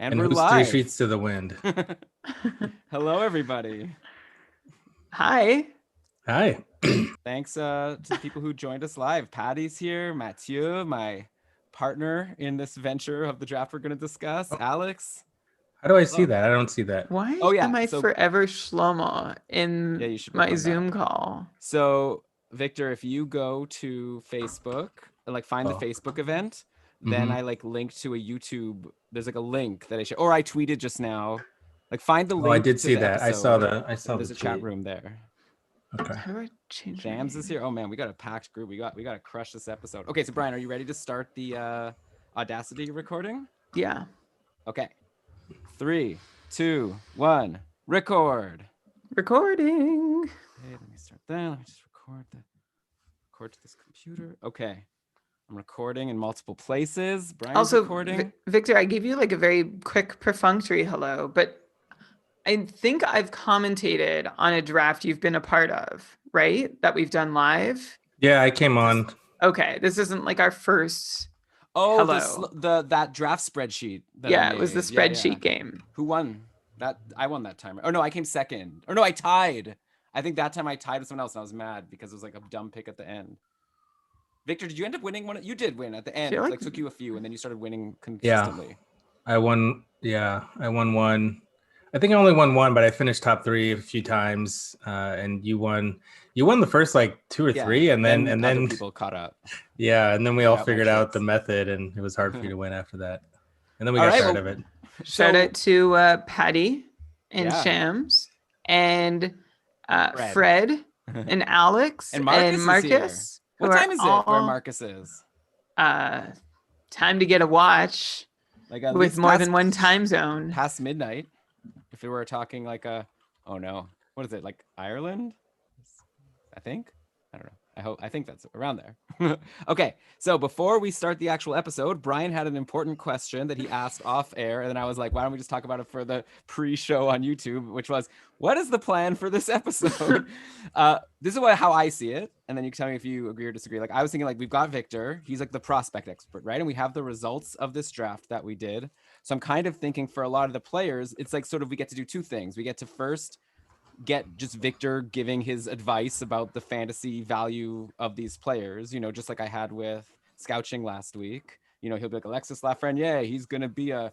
And And we're who's live. 3 sheets to the wind? Hello, everybody. Hi. Hi. Thanks to the people who joined us live. Patty's here. Mathieu, my partner in this venture of the draft we're going to discuss. Alex. How do I see that? I don't see that. Why Oh, yeah, am I so- forever Shlomo in Yeah, you should my work on Zoom that. call? So, Victor, if you go to Facebook, like find the Oh. Facebook event, then I like linked to a YouTube. There's like a link that I share, or I tweeted just now. Like find the link. Oh, I did to see the that. I saw episode. the There's the a chat tweet. room there. Okay. How do I change Shams my is here. Oh man, we got a packed group. We got to crush this episode. Okay, so Brian, are you ready to start the Audacity recording? Yeah. Okay. 3, 2, 1, record. Recording. Okay, let me start that. Let me just record to this computer. Okay. I'm recording in multiple places. Brian's Also, recording. Victor, I gave you like a very quick perfunctory hello, but I think I've commentated on a draft you've been a part of, right? That we've done live. Yeah, I came on. Okay, this isn't like our first. Oh, Hello. that draft spreadsheet. That I Yeah, it was the made. Yeah, spreadsheet yeah. game. Who won? That I won that time. Oh no, I came second. Or no, I tied. I think that time I tied with someone else and I was mad because it was like a dumb pick at the end. Victor, did you end up winning one? You did win at the end. It like- took you a few and then you started winning Yeah. consistently. I won. Yeah, I won one. I think I only won one, but I finished top 3 a few times. And you won. You won the first like 2 or 3, and then other people caught up. yeah, and then we all out my figured out the tricks. method, and it was hard for you to win after that. And then we All got right, tired well, of it. Shout So- out to Patty and Yeah. Shams and Fred. Fred and Alex And Marcus is Marcus. What who are time is it where all, Marcus is? Time to get a watch Like at with least more past- than one time zone. past midnight. If we were talking like oh no, what is it, like Ireland? I think. I don't know. I think that's around there. Okay, so before we start the actual episode, Brian had an important question that he asked off air, and then I was like, why don't we just talk about it for the pre-show on YouTube, which was, what is the plan for this episode? This is how I see it, and then you can tell me if you agree or disagree. Like, I was thinking, like, we've got Victor, he's like the prospect expert, right? And we have the results of this draft that we did. So I'm kind of thinking for a lot of the players, it's like sort of we get to do 2 things. We get to first get just Victor giving his advice about the fantasy value of these players, just like I had with Scouching last week. He'll be like, Alexis Lafreniere, he's going to be a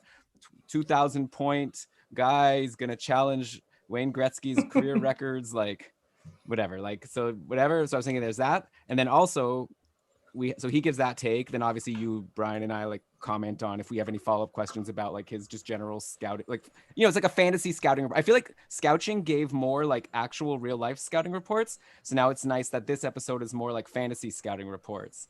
2,000 point guy. He's going to challenge Wayne Gretzky's career records, like whatever. So I was thinking there's that. And then also so he gives that take. Then obviously you, Brian, and I like comment on if we have any follow-up questions about like his just general scouting. Like, it's like a fantasy scouting. I feel like Scouching gave more like actual real life scouting reports. So now it's nice that this episode is more like fantasy scouting reports,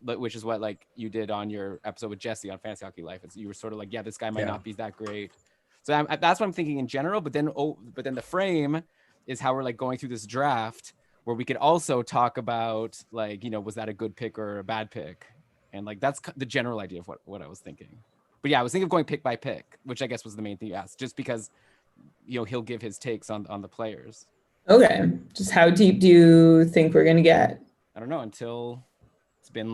which is what like you did on your episode with Jesse on Fantasy Hockey Life. You were sort of like, yeah, this guy might not be that great. So that's what I'm thinking in general. But then the frame is how we're like going through this draft, where we could also talk about like, was that a good pick or a bad pick? And like, that's the general idea of what I was thinking. But yeah, I was thinking of going pick by pick, which I guess was the main thing you asked, just because, he'll give his takes on the players. Okay. Just how deep do you think we're going to get? I don't know, until it's like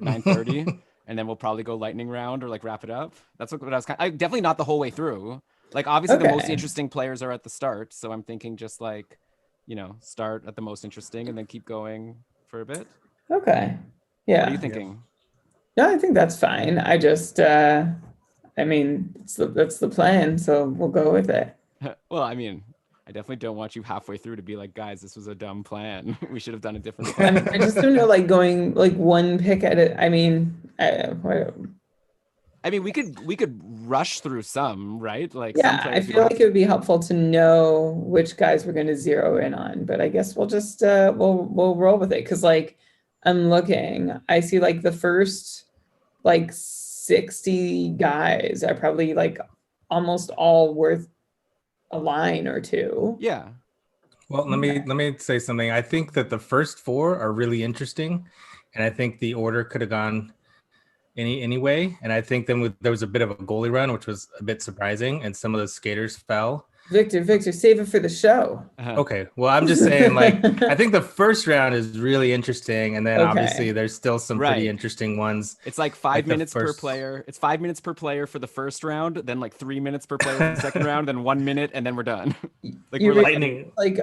9:30 and then we'll probably go lightning round or like wrap it up. That's what I was definitely not the whole way through. Like, obviously the most interesting players are at the start. So I'm thinking just like, start at the most interesting and then keep going for a bit. Okay. Yeah. What are you thinking? No, I think that's fine. I just, that's the plan. So we'll go with it. Well, I mean, I definitely don't want you halfway through to be like, guys, this was a dumb plan. We should have done a different plan. I just don't know, like going like one pick at it. I mean, we could rush through some, right? Like, yeah, some players I feel like it would be helpful to know which guys we're going to zero in on, but I guess we'll just we'll roll with it, because like I'm looking, I see like the first like 60 guys are probably like almost all worth a line or two. Yeah. Well, let me say something. I think that the first 4 are really interesting, and I think the order could have gone anyway. And I think then there was a bit of a goalie run, which was a bit surprising, and some of the skaters fell. Victor, save it for the show. Okay. Well, I'm just saying, like, I think the first round is really interesting, and then obviously there's still some pretty interesting ones. It's like 5 minutes per first... player. It's 5 minutes per player for the first round, then like 3 minutes per player for the second round, then 1 minute, and then we're done. Like we're lightning. Like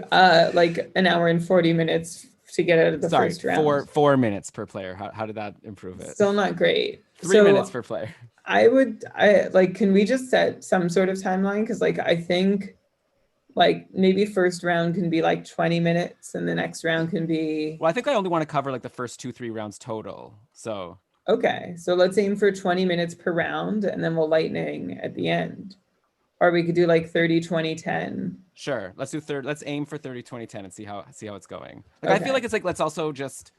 an hour and 40 minutes to get out of the first round. 4 minutes per player. How did that improve it? Still not great. 3 minutes per player. Can we just set some sort of timeline? Because like I think like maybe first round can be like 20 minutes and the next round can be... Well, I think I only want to cover like the first 2-3 rounds total. So okay, so let's aim for 20 minutes per round and then we'll lightning at the end. Or we could do like 30, 20, 10. Sure. Let's aim for 30, 20, 10 and see how it's going. Like I feel like it's like let's also just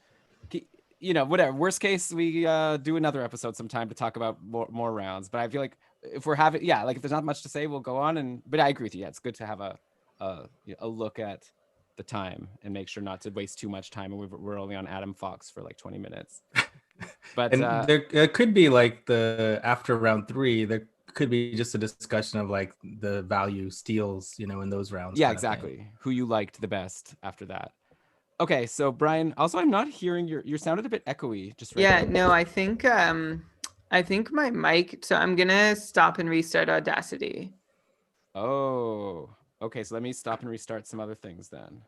whatever. Worst case, we do another episode sometime to talk about more rounds. But I feel like if we're having if there's not much to say, we'll go on but I agree with you. Yeah, it's good to have a look at the time and make sure not to waste too much time. And we're only on Adam Fox for like 20 minutes. But there could be like after round 3, there could be just a discussion of like the value steals, in those rounds. Yeah, exactly. Who you liked the best after that. Okay, so Brian, also I'm not hearing you sounded a bit echoey just right Yeah, now. no, I think my mic, so I'm gonna stop and restart Audacity. Oh, okay, so let me stop and restart some other things then.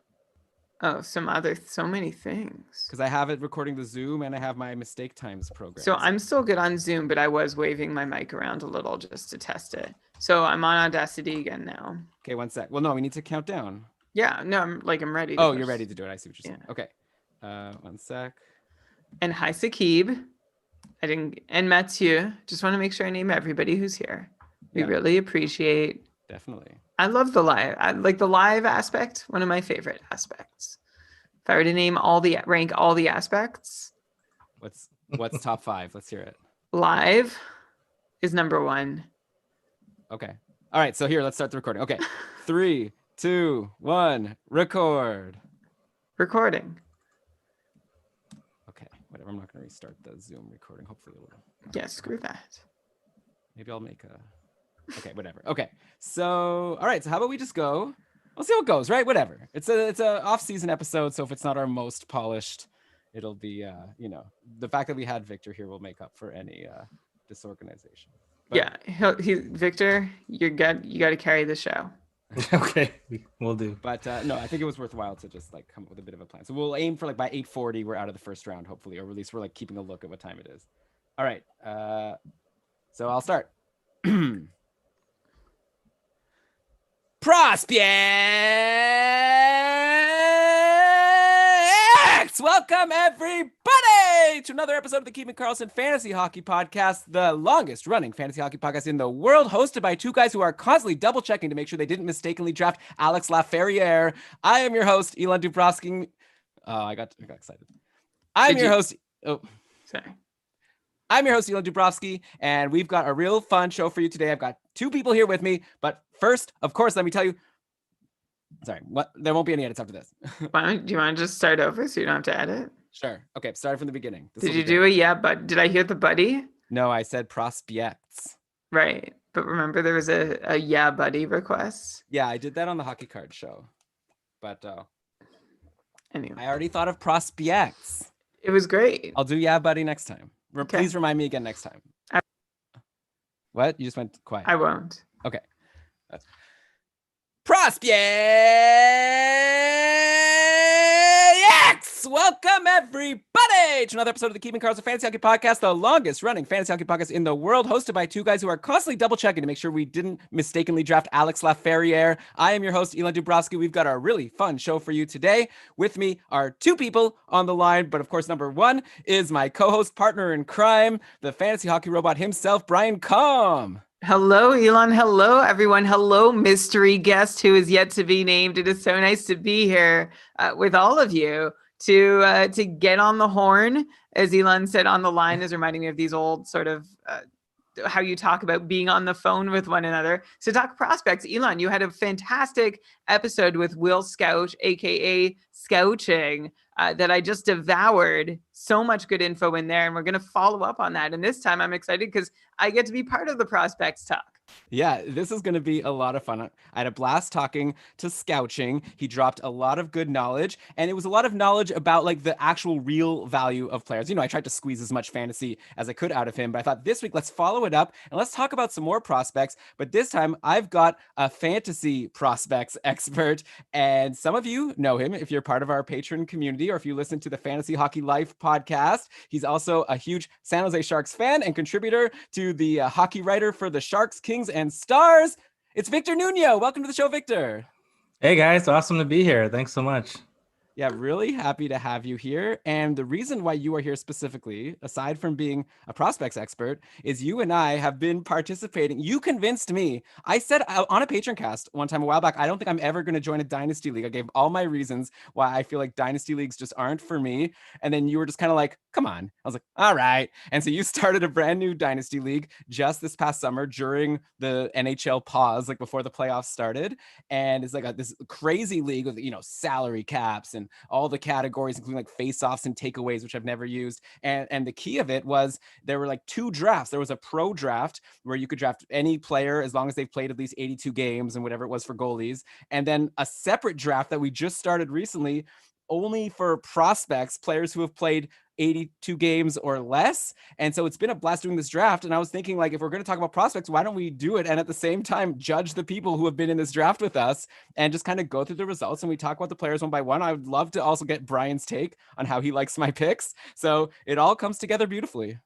Oh, so many things. Because I have it recording the Zoom and I have my mistake times program. So I'm still good on Zoom, but I was waving my mic around a little just to test it. So I'm on Audacity again now. Okay, 1 sec. Well, no, we need to count down. Yeah, no, I'm ready. Oh, you're ready to do it. I see what you're saying. Okay, 1 sec. And hi, Sakib. And Mathieu. Just want to make sure I name everybody who's here. We really appreciate. Definitely. I love the live. I like the live aspect. One of my favorite aspects. If I were to rank all the aspects. What's top 5? Let's hear it. Live is number 1. Okay. All right. So here, let's start the recording. Okay. 3, 2, 1, record. Recording. Okay. Whatever. I'm not going to restart the Zoom recording. Hopefully it will. Yeah, screw that. Maybe I'll make a... Okay, whatever. Okay, so all right. So how about we just go? We'll see how it goes, right? Whatever. It's a off-season episode, so if it's not our most polished, it'll be the fact that we had Victor here will make up for any disorganization. But, yeah, Victor, you got to carry the show. Okay, we'll do. But no, I think it was worthwhile to just like come up with a bit of a plan. So we'll aim for like by 8:40 we're out of the first round, hopefully, or at least we're like keeping a look at what time it is. All right. So I'll start. Prospects! Welcome everybody to another episode of the Karlsson Fantasy Hockey Podcast, the longest running fantasy hockey podcast in the world, hosted by two guys who are constantly double checking to make sure they didn't mistakenly draft Alex Laferriere. I am your host, Elon Dubrovsky. Oh, I got excited. I'm your host, Elon Dubrovsky, and we've got a real fun show for you today. I've got two people here with me, but first, of course, let me tell you, there won't be any edits after this. Do you want to just start over so you don't have to edit? Sure. Okay, starting from the beginning. Did you do a but did I hear the buddy? No, I said prospects. Right. But remember there was a buddy request? Yeah, I did that on the hockey card show. But anyway. I already thought of prospects. It was great. I'll do buddy next time. Okay. Please remind me again next time. What? You just went quiet. I won't. Okay. Prospects! Welcome everybody to another episode of the Karlsson Fantasy Hockey Podcast, the longest running fantasy hockey podcast in the world, hosted by two guys who are constantly double checking to make sure we didn't mistakenly draft Alex Laferriere. I am your host, Elon Dubrovsky. We've got a really fun show for you today. With me are two people on the line, but of course, number one is my co-host, partner in crime, the fantasy hockey robot himself, Brian Com. Hello, Elon. Hello, everyone. Hello, mystery guest who is yet to be named. It is so nice to be here with all of you to get on the horn. As Elon said, on the line is reminding me of these old sort of how you talk about being on the phone with one another. So talk prospects. Elon, you had a fantastic episode with Will Scout, aka Scouching, that I just devoured. So much good info in there, and we're going to follow up on that. And this time I'm excited because I get to be part of the prospects talk. Yeah, this is going to be a lot of fun. I had a blast talking to Scouching. He dropped a lot of good knowledge, and it was a lot of knowledge about like the actual real value of players. I tried to squeeze as much fantasy as I could out of him, but I thought this week let's follow it up and let's talk about some more prospects. But this time I've got a fantasy prospects expert, and some of you know him if you're part of our patron community or if you listen to the Fantasy Hockey Life podcast. He's also a huge San Jose Sharks fan and contributor to the hockey writer for the Sharks, Kings, and Stars. It's Victor Nuno. Welcome to the show, Victor. Hey guys, awesome to be here. Thanks so much. Yeah, really happy to have you here. And the reason why you are here specifically, aside from being a prospects expert, is you and I have been participating. You convinced me. I said on a patron cast one time a while back, I don't think I'm ever going to join a Dynasty League. I gave all my reasons why I feel like Dynasty Leagues just aren't for me. And then you were just kind of like, come on. I was like, all right. And so you started a brand new Dynasty League just this past summer during the NHL pause, like before the playoffs started. And it's like this crazy league with, salary caps and all the categories, including like face-offs and takeaways, which I've never used. And the key of it was there were like 2 drafts. There was a pro draft where you could draft any player as long as they've played at least 82 games and whatever it was for goalies. And then a separate draft that we just started recently only for prospects, players who have played 82 games or less. And so it's been a blast doing this draft. And I was thinking, like, if we're going to talk about prospects, why don't we do it? And at the same time, judge the people who have been in this draft with us and just kind of go through the results. And we talk about the players one by one. I would love to also get Brian's take on how he likes my picks. So it all comes together beautifully.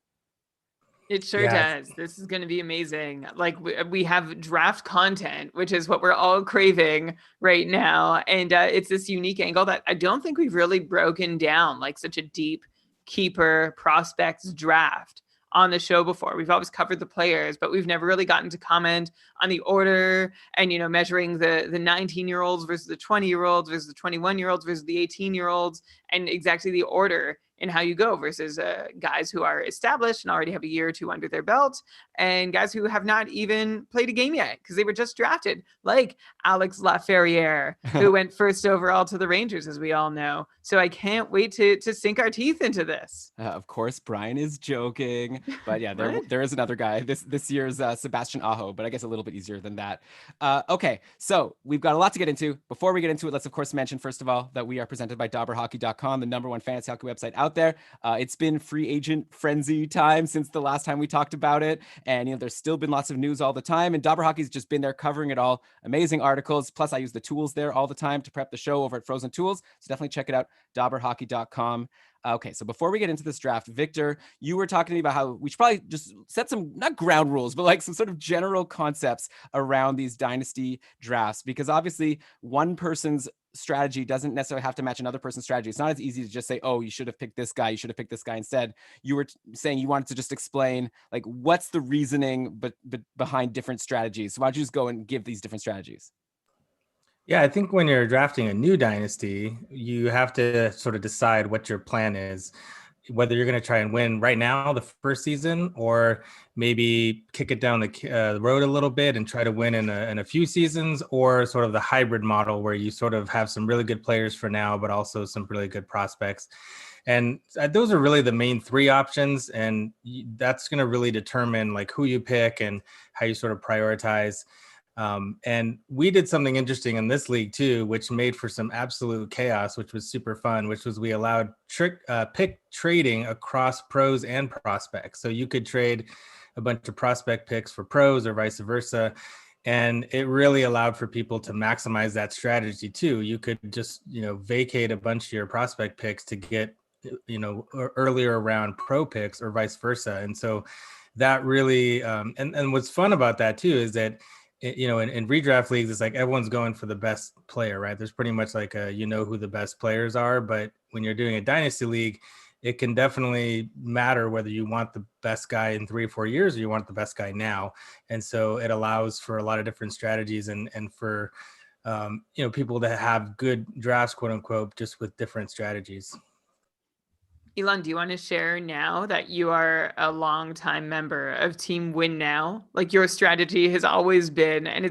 It sure does. This is going to be amazing. Like we have draft content, which is what we're all craving right now. And it's this unique angle that I don't think we've really broken down, like such a deep keeper prospects draft on the show before. We've always covered the players, but we've never really gotten to comment on the order and, measuring the 19-year-olds versus the 20-year-olds versus the 21-year-olds versus the 18-year-olds and exactly the order in how you go versus guys who are established and already have a year or 2 under their belt and guys who have not even played a game yet because they were just drafted, like Alex Laferriere, who went first overall to the Rangers, as we all know. So I can't wait to sink our teeth into this. Of course, Brian is joking, but yeah, there is another guy. This year's Sebastian Aho, but I guess a little bit easier than that. Okay, so we've got a lot to get into. Before we get into it, let's of course mention first of all that we are presented by DobberHockey.com, the #1 fantasy hockey website out there. It's been free agent frenzy time since the last time we talked about it, and there's still been lots of news all the time. And Dobber Hockey's just been there covering it all. Amazing articles. Plus, I use the tools there all the time to prep the show over at Frozen Tools. So definitely check it out. DobberHockey.com. Okay, so before we get into this draft, Victor, you were talking to me about how we should probably just set some, not ground rules, but like some sort of general concepts around these dynasty drafts, because obviously one person's strategy doesn't necessarily have to match another person's strategy. It's not as easy to just say, oh, you should have picked this guy, you should have picked this guy instead. You were saying you wanted to just explain like what's the reasoning but behind different strategies. So why don't you just go and give these different strategies? Yeah, I think when you're drafting a new dynasty, you have to sort of decide what your plan is, whether you're going to try and win right now, the first season, or maybe kick it down the road a little bit and try to win in a few seasons, or sort of the hybrid model where you sort of have some really good players for now, but also some really good prospects. And those are really the main 3 options. And that's going to really determine like who you pick and how you sort of prioritize. And we did something interesting in this league too, which made for some absolute chaos, which was super fun, which was we allowed pick trading across pros and prospects. So you could trade a bunch of prospect picks for pros or vice versa. And it really allowed for people to maximize that strategy too. You could just, vacate a bunch of your prospect picks to get, earlier round pro picks or vice versa. And so that really, and what's fun about that too, is that in redraft leagues, it's like everyone's going for the best player, right? There's pretty much like who the best players are. But when you're doing a dynasty league, it can definitely matter whether you want the best guy in 3 or 4 years or you want the best guy now. And so it allows for a lot of different strategies and for, people to have good drafts, quote unquote, just with different strategies. Elon, do you want to share now that you are a longtime member of Team Win Now? Like your strategy has always been, and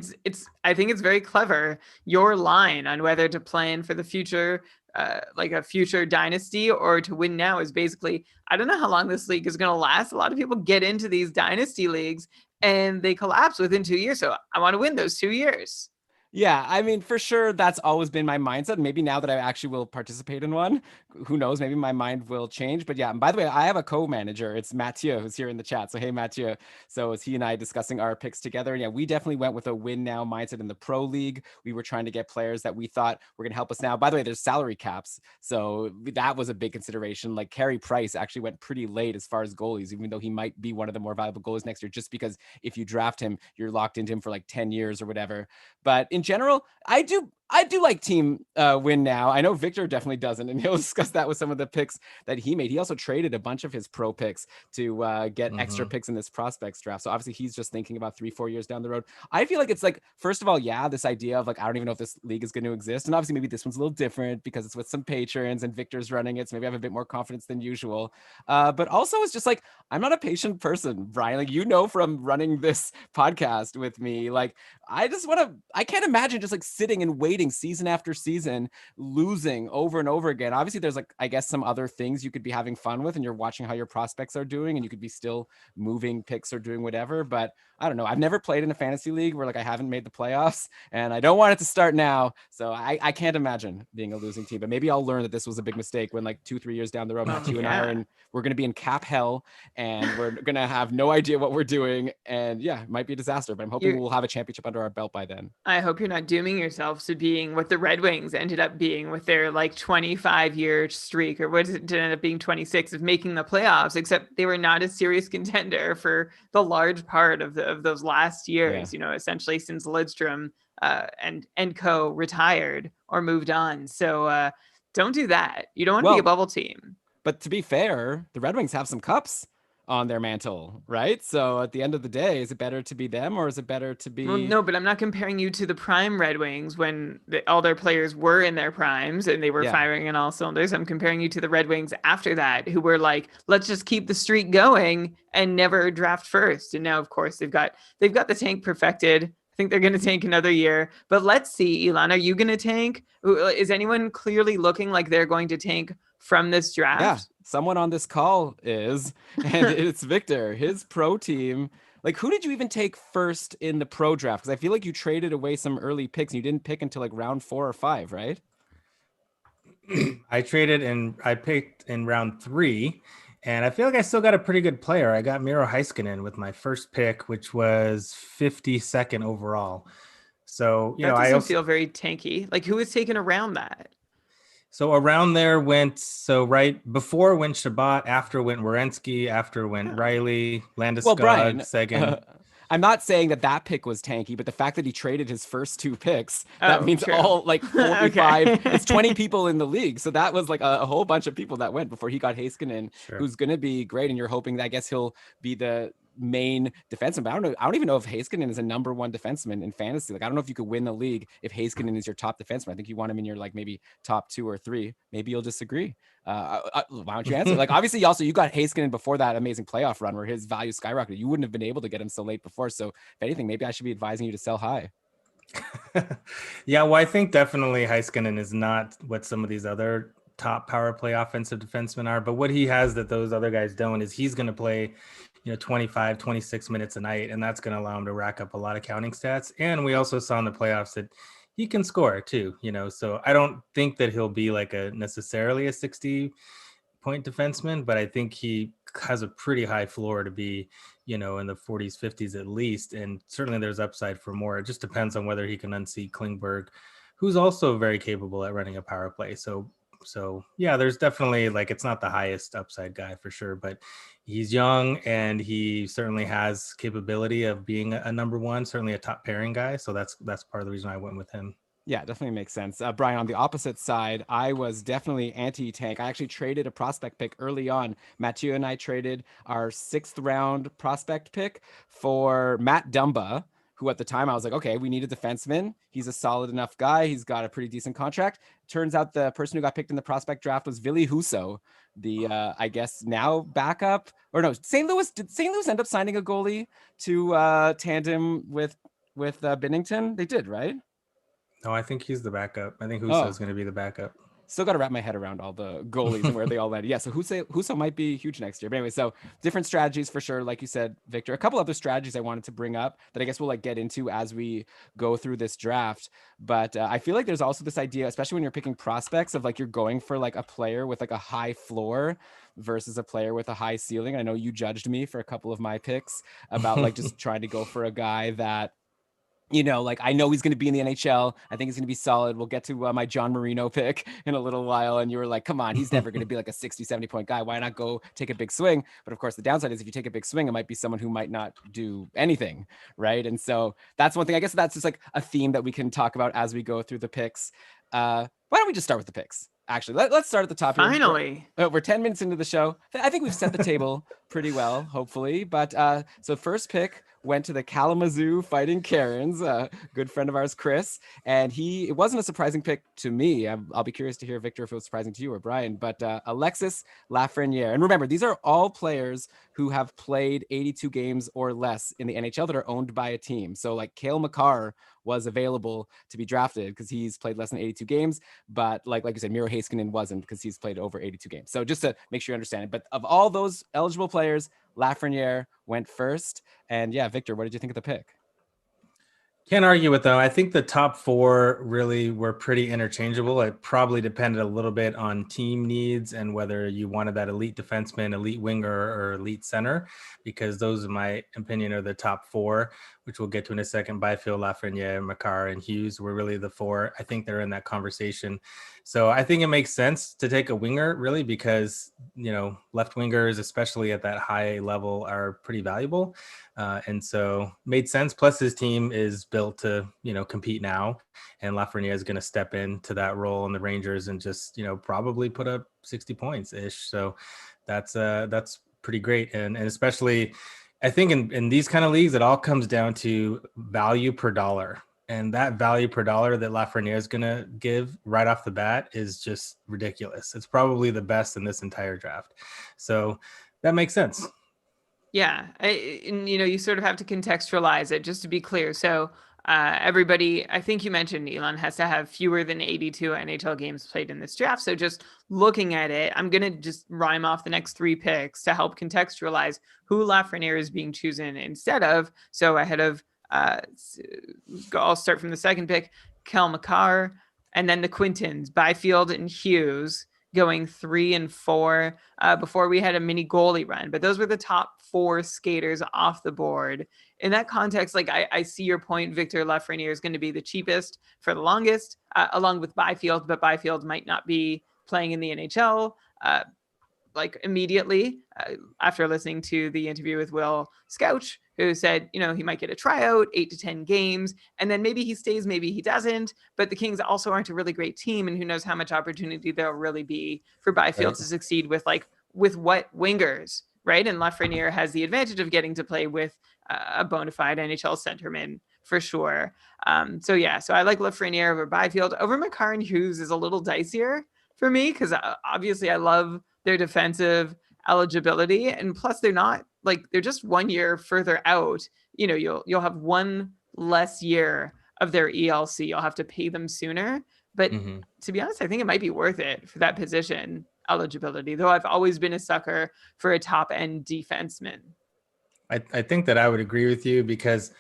I think it's very clever, your line on whether to plan for the future, like a future dynasty or to win now is basically, I don't know how long this league is going to last. A lot of people get into these dynasty leagues and they collapse within 2 years. So I want to win those 2 years. Yeah, I mean, for sure, that's always been my mindset. Maybe now that I actually will participate in one, who knows? Maybe my mind will change. But yeah, and by the way, I have a co-manager. It's Mathieu who's here in the chat. So hey, Mathieu. So it's he and I discussing our picks together. And yeah, we definitely went with a win now mindset in the pro league. We were trying to get players that we thought were going to help us now. By the way, there's salary caps, so that was a big consideration. Like Carey Price actually went pretty late as far as goalies, even though he might be one of the more valuable goalies next year, just because if you draft him, you're locked into him for like 10 years or whatever. But in general, I do like team win now. I know Victor definitely doesn't, and he'll discuss that with some of the picks that he made. He also traded a bunch of his pro picks to get extra picks in this prospects draft. So obviously he's just thinking about 3-4 years down the road. I feel like it's like, first of all, yeah, this idea of like, I don't even know if this league is going to exist. And obviously maybe this one's a little different because it's with some patrons and Victor's running it. So maybe I have a bit more confidence than usual. But also it's just like, I'm not a patient person, Brian. Like, you know, from running this podcast with me, like, I can't imagine just like sitting and waiting season after season, losing over and over again. Obviously there's like, I guess, some other things you could be having fun with, and you're watching how your prospects are doing, and you could be still moving picks or doing whatever. But I don't know. I've never played in a fantasy league where like I haven't made the playoffs, and I don't want it to start now. So I can't imagine being a losing team, but maybe I'll learn that this was a big mistake when like 2-3 years down the road, Matthew and I are in, we're going to be in cap hell, and we're going to have no idea what we're doing. And yeah, it might be a disaster, but I'm hoping we'll have a championship under our belt by then. I hope you're not dooming yourselves to being what the Red Wings ended up being with their like 25-year streak, or what did it end up being, 26, of making the playoffs, except they were not a serious contender for the large part of those last years, you know, essentially since Lidstrom and co retired or moved on. So don't do that. You don't want to be a bubble team. But to be fair, the Red Wings have some cups on their mantle, right? So at the end of the day, is it better to be them, or is it better to be... Well, no, but I'm not comparing you to the prime Red Wings when all their players were in their primes and they were firing on all cylinders. I'm comparing you to the Red Wings after that, who were like, let's just keep the streak going and never draft first. And now, of course, they've got the tank perfected. I think they're going to tank another year. But let's see, Elon, are you going to tank? Is anyone clearly looking like they're going to tank from this draft? Yeah, someone on this call is, and it's Victor. His pro team, like, who did you even take first in the pro draft? Because I feel like you traded away some early picks and you didn't pick until like round 4 or 5, right? I picked in round 3, and I feel like I still got a pretty good player. I got Miro Heiskanen with my first pick, which was 52nd overall. So, you know, I also feel very tanky. Like, who was taken around that? So around there went, right before went Shabbat, after went Werenski, after went Riley, Landeskog, well, Brian, Seguin. I'm not saying that pick was tanky, but the fact that he traded his first 2 picks, that means all like 45, it's 20 people in the league. So that was like a whole bunch of people that went before he got Heiskanen, who's going to be great. And you're hoping that, I guess, he'll be the main defenseman. But I don't even know if Heiskanen is a number 1 defenseman in fantasy. Like, I don't know if you could win the league if Heiskanen is your top defenseman. I think you want him in your like maybe top 2 or 3. Maybe you'll disagree. Why don't you answer? Like, obviously, you got Heiskanen before that amazing playoff run where his value skyrocketed. You wouldn't have been able to get him so late before. So if anything, maybe I should be advising you to sell high. Yeah, well, I think definitely Heiskanen is not what some of these other top power play offensive defensemen are, but what he has that those other guys don't is he's going to play, 25, 26 minutes a night, and that's going to allow him to rack up a lot of counting stats. And we also saw in the playoffs that he can score too, so I don't think that he'll be like necessarily a 60-point defenseman, but I think he has a pretty high floor to be, in the 40s, 50s at least. And certainly there's upside for more. It just depends on whether he can unseat Klingberg, who's also very capable at running a power play. So yeah, there's definitely, like, it's not the highest upside guy for sure, but he's young and he certainly has capability of being a number 1, certainly a top pairing guy. So that's part of the reason I went with him. Yeah, definitely makes sense. Brian, on the opposite side, I was definitely anti-tank. I actually traded a prospect pick early on. Mathieu and I traded our 6th round prospect pick for Matt Dumba, who at the time I was like, okay, we need a defenseman. He's a solid enough guy. He's got a pretty decent contract. Turns out the person who got picked in the prospect draft was Ville Husso, the I guess now backup, or no, St. Louis. Did St. Louis end up signing a goalie to tandem with Binnington? They did, right? No, I think he's the backup. I think Husso is going to be the backup. Still got to wrap my head around all the goalies and where they all landed. Yeah, so Husso might be huge next year. But anyway, so different strategies for sure, like you said, Victor. A couple other strategies I wanted to bring up that I guess we'll like get into as we go through this draft. But I feel like there's also this idea, especially when you're picking prospects, of like you're going for like a player with like a high floor versus a player with a high ceiling. I know you judged me for a couple of my picks about like just trying to go for a guy that, you know, like I know he's going to be in the NHL. I think he's going to be solid. We'll get to my John Marino pick in a little while. And you were like, come on, he's never going to be like a 60, 70 point guy. Why not go take a big swing? But of course, the downside is if you take a big swing, it might be someone who might not do anything. Right. And so that's one thing. I guess that's just like a theme that we can talk about as we go through the picks. Why don't we just start with the picks? Actually, let's start at the top here. Finally. We're 10 minutes into the show. I think we've set the table pretty well, hopefully. But so first pick went to the Kalamazoo Fighting Karens, a good friend of ours, Chris. And it wasn't a surprising pick to me. I'll be curious to hear, Victor, if it was surprising to you or Brian. But Alexis Lafreniere. And remember, these are all players who have played 82 games or less in the NHL that are owned by a team. So like Cale Makar was available to be drafted because he's played less than 82 games. But like you said, Miro Heiskanen wasn't because he's played over 82 games. So just to make sure you understand it. But of all those eligible players, Lafreniere went first. And yeah, Victor, what did you think of the pick? Can't argue with them. I think the top four really were pretty interchangeable. It probably depended a little bit on team needs and whether you wanted that elite defenseman, elite winger, or elite center, because those, in my opinion, are the top four, which we'll get to in a second. Byfield, Lafreniere, Makar, and Hughes were really the four. I think they're in that conversation. So I think it makes sense to take a winger, really, because, you know, left wingers, especially at that high level, are pretty valuable. And so made sense. Plus his team is built to, you know, compete now. And Lafreniere is going to step into that role in the Rangers and just, you know, probably put up 60 points ish. So that's pretty great. And especially I think in these kind of leagues, it all comes down to value per dollar. And that value per dollar that Lafreniere is going to give right off the bat is just ridiculous. It's probably the best in this entire draft. So that makes sense. Yeah. And, you know, you sort of have to contextualize it just to be clear. So everybody, I think you mentioned Elon has to have fewer than 82 NHL games played in this draft. So just looking at it, I'm going to just rhyme off the next three picks to help contextualize who Lafreniere is being chosen instead of. So ahead of, I'll start from the second pick, Cale Makar, and then the Quintons, Byfield and Hughes, going 3 and 4 before we had a mini goalie run. But those were the top 4 skaters off the board. In that context, like I see your point, Victor. Lafreniere is going to be the cheapest for the longest, along with Byfield, but Byfield might not be playing in the NHL like immediately after listening to the interview with Will Scouch, who said, you know, he might get a tryout, 8 to 10 games, and then maybe he stays, maybe he doesn't. But the Kings also aren't a really great team, and who knows how much opportunity there'll really be for Byfield to succeed with what wingers, right? And Lafreniere has the advantage of getting to play with a bona fide NHL centerman for sure. So I like Lafreniere over Byfield. Over Makar and Hughes is a little dicier for me because obviously I love their defensive eligibility, and plus they're not like, they're just 1 year further out. You know, you'll have one less year of their ELC. You'll have to pay them sooner. But to be honest, I think it might be worth it for that position eligibility, though I've always been a sucker for a top end defenseman. I think that I would agree with you because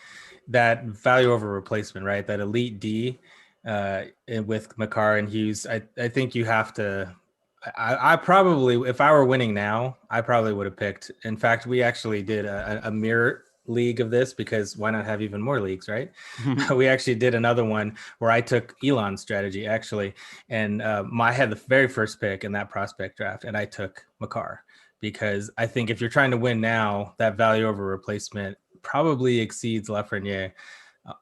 that value over replacement, right? That elite D with Makar and Hughes, I think you have to. I probably, if I were winning now, I probably would have picked. In fact, we actually did a mirror league of this because why not have even more leagues, right? We actually did another one where I took Elon's strategy actually, and I had the very first pick in that prospect draft, and I took Makar because I think if you're trying to win now, that value over replacement probably exceeds Lafreniere.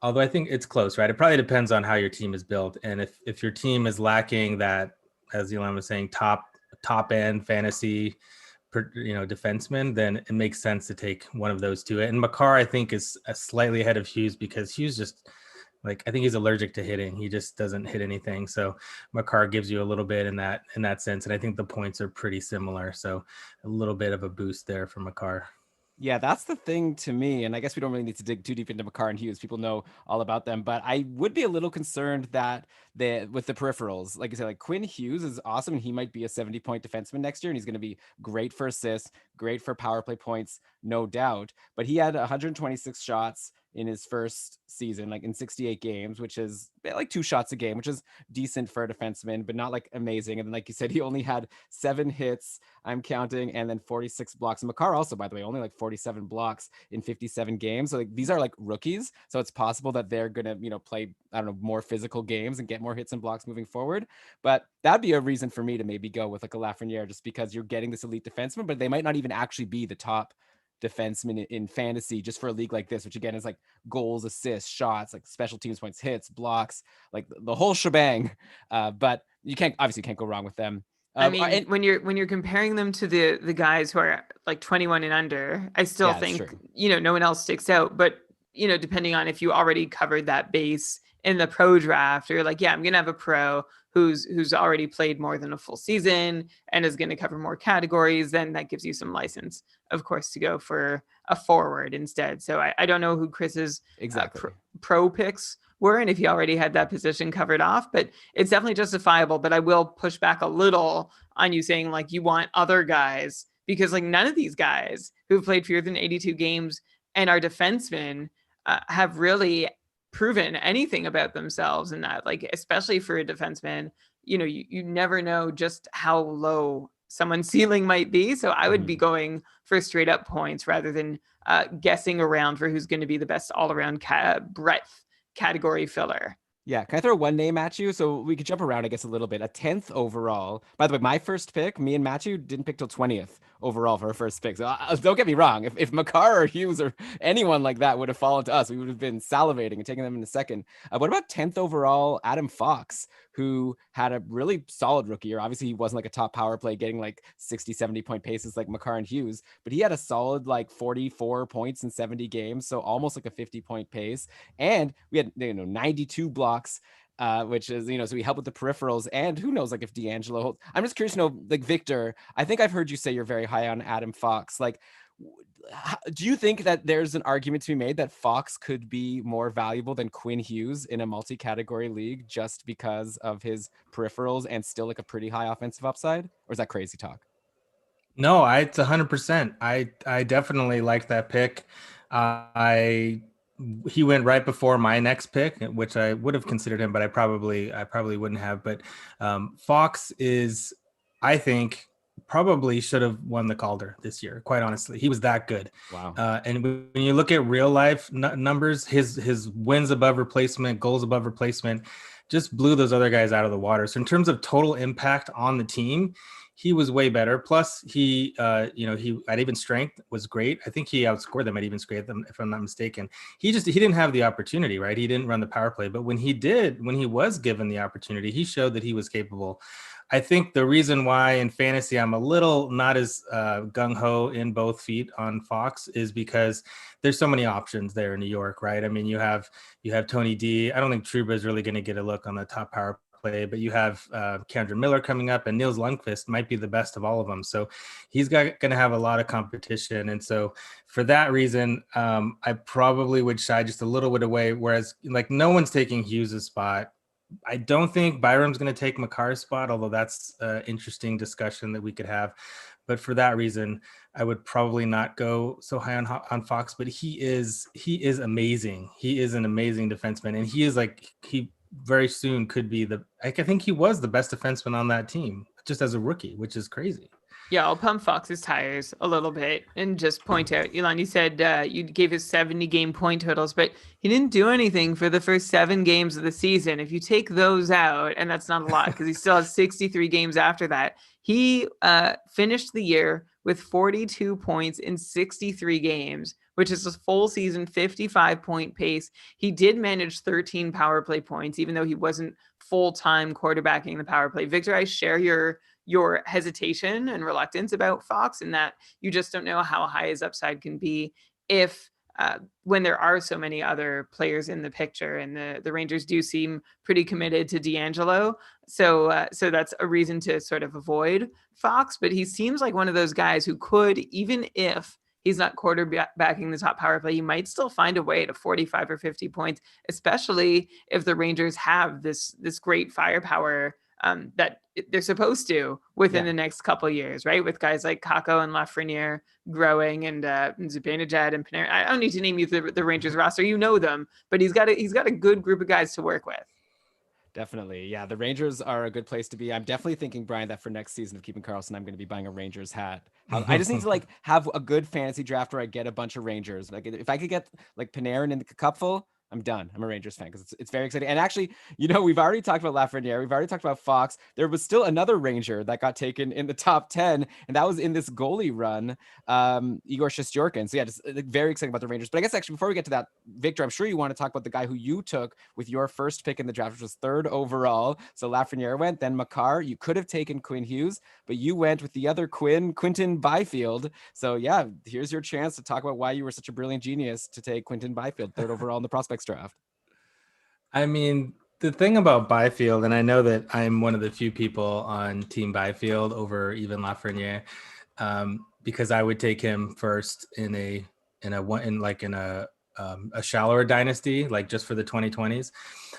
Although I think it's close, right? It probably depends on how your team is built, and if your team is lacking that, as Elon was saying, top end fantasy, defenseman, then it makes sense to take one of those two. And Makar, I think, is slightly ahead of Hughes because Hughes just, like, I think he's allergic to hitting. He just doesn't hit anything. So Makar gives you a little bit in that sense. And I think the points are pretty similar. So a little bit of a boost there for Makar. Yeah, that's the thing to me. And I guess we don't really need to dig too deep into Makar and Hughes. People know all about them. But I would be a little concerned that with the peripherals, like I said, like Quinn Hughes is awesome. And he might be a 70-point defenseman next year. And he's going to be great for assists, great for power play points, no doubt. But he had 126 shots in his first season, like in 68 games, which is like 2 shots a game, which is decent for a defenseman, but not like amazing. And then, like you said, he only had 7 hits, I'm counting, and then 46 blocks. And Makar also, by the way, only like 47 blocks in 57 games. So like these are like rookies. So it's possible that they're gonna, play, I don't know, more physical games and get more hits and blocks moving forward. But that'd be a reason for me to maybe go with like a Lafreniere, just because you're getting this elite defenseman, but they might not even actually be the top defenseman in fantasy just for a league like this, which again is like goals, assists, shots, like special teams points, hits, blocks, like the whole shebang. But you can't go wrong with them. I mean, when you're comparing them to the guys who are like 21 and under, I still think no one else sticks out. But depending on if you already covered that base in the pro draft, or like, I'm gonna have a pro who's already played more than a full season and is going to cover more categories, then that gives you some license, of course, to go for a forward instead. So I don't know who Chris's pro picks were, and if he already had that position covered off, but it's definitely justifiable. But I will push back a little on you saying like you want other guys, because like none of these guys who've played fewer than 82 games and are defensemen have really proven anything about themselves in that, like, especially for a defenseman, you never know just how low someone's ceiling might be. So I would be going for straight up points rather than guessing around for who's going to be the best all around breadth category filler. Yeah, can I throw one name at you? So we could jump around, I guess, a little bit. A 10th overall. By the way, my first pick, me and Matthew didn't pick till 20th overall for our first pick. So don't get me wrong. If Makar or Hughes or anyone like that would have fallen to us, we would have been salivating and taking them in a second. What about 10th overall, Adam Fox, who had a really solid rookie year? Obviously, he wasn't like a top power play getting like 60, 70 point paces like Makar and Hughes, but he had a solid like 44 points in 70 games. So almost like a 50-point pace. And we had 92 blocks, which is, so we help with the peripherals. And who knows, like if D'Angelo, I'm just curious to know, like Victor, I think I've heard you say you're very high on Adam Fox. Like, do you think that there's an argument to be made that Fox could be more valuable than Quinn Hughes in a multi-category league just because of his peripherals and still like a pretty high offensive upside? Or is that crazy talk? No, it's 100%. I definitely like that pick. He went right before my next pick, which I would have considered him, but I probably wouldn't have. But Fox is, I think, probably should have won the Calder this year. Quite honestly, he was that good. Wow. And when you look at real life numbers, his wins above replacement, goals above replacement, just blew those other guys out of the water. So in terms of total impact on the team, he was way better. Plus, he at even strength was great. I think he outscored them at even strength, if I'm not mistaken. He didn't have the opportunity, right? He didn't run the power play, but when he was given the opportunity, he showed that he was capable. I think the reason why in fantasy I'm a little not as gung-ho in both feet on Fox is because there's so many options there in New York, right? I mean, you have Tony D. I don't think Trouba is really going to get a look on the top power play, but you have Kendra Miller coming up, and Nils Lundqvist might be the best of all of them. So he's going to have a lot of competition. And so for that reason, I probably would shy just a little bit away, whereas like no one's taking Hughes' spot. I don't think Byram's going to take Makar's spot, although that's an interesting discussion that we could have. But for that reason, I would probably not go so high on Fox. But he is amazing. He is an amazing defenseman, and he very soon could be I think he was the best defenseman on that team just as a rookie, which is crazy. Yeah, I'll pump Fox's tires a little bit and just point out, Elon, you said you gave his 70 game point totals, but he didn't do anything for the first 7 games of the season. If you take those out, and that's not a lot because he still has 63 games after that, he finished the year with 42 points in 63 games, which is a full season 55-point pace. He did manage 13 power play points, even though he wasn't full-time quarterbacking the power play. Victor, I share your hesitation and reluctance about Fox in that you just don't know how high his upside can be if when there are so many other players in the picture, and the Rangers do seem pretty committed to D'Angelo. So that's a reason to sort of avoid Fox, but he seems like one of those guys who could, even if he's not quarterbacking the top power play, he might still find a way to 45 or 50 points, especially if the Rangers have this great firepower that they're supposed to within the next couple of years, right? With guys like Kakko and Lafreniere growing, and Zibanejad and Panarin. I don't need to name you the Rangers roster, you know them, but he's got a good group of guys to work with. Definitely. Yeah, the Rangers are a good place to be. I'm definitely thinking, Brian, that for next season of keeping Karlsson, I'm going to be buying a Rangers hat. I just need to like have a good fantasy draft where I get a bunch of Rangers. Like if I could get like Panarin in the cupful, I'm done. I'm a Rangers fan because it's very exciting. And actually, we've already talked about Lafreniere. We've already talked about Fox. There was still another Ranger that got taken in the top 10, and that was in this goalie run, Igor Shesterkin. So yeah, just very excited about the Rangers. But I guess actually before we get to that, Victor, I'm sure you want to talk about the guy who you took with your first pick in the draft, which was 3rd overall. So Lafreniere went, then Makar. You could have taken Quinn Hughes, but you went with the other Quinton Byfield. So yeah, here's your chance to talk about why you were such a brilliant genius to take Quinton Byfield 3rd overall in the prospects draft. I mean, the thing about Byfield, and I know that I'm one of the few people on Team Byfield over even Lafreniere, because I would take him first in a shallower dynasty, like just for the 2020s,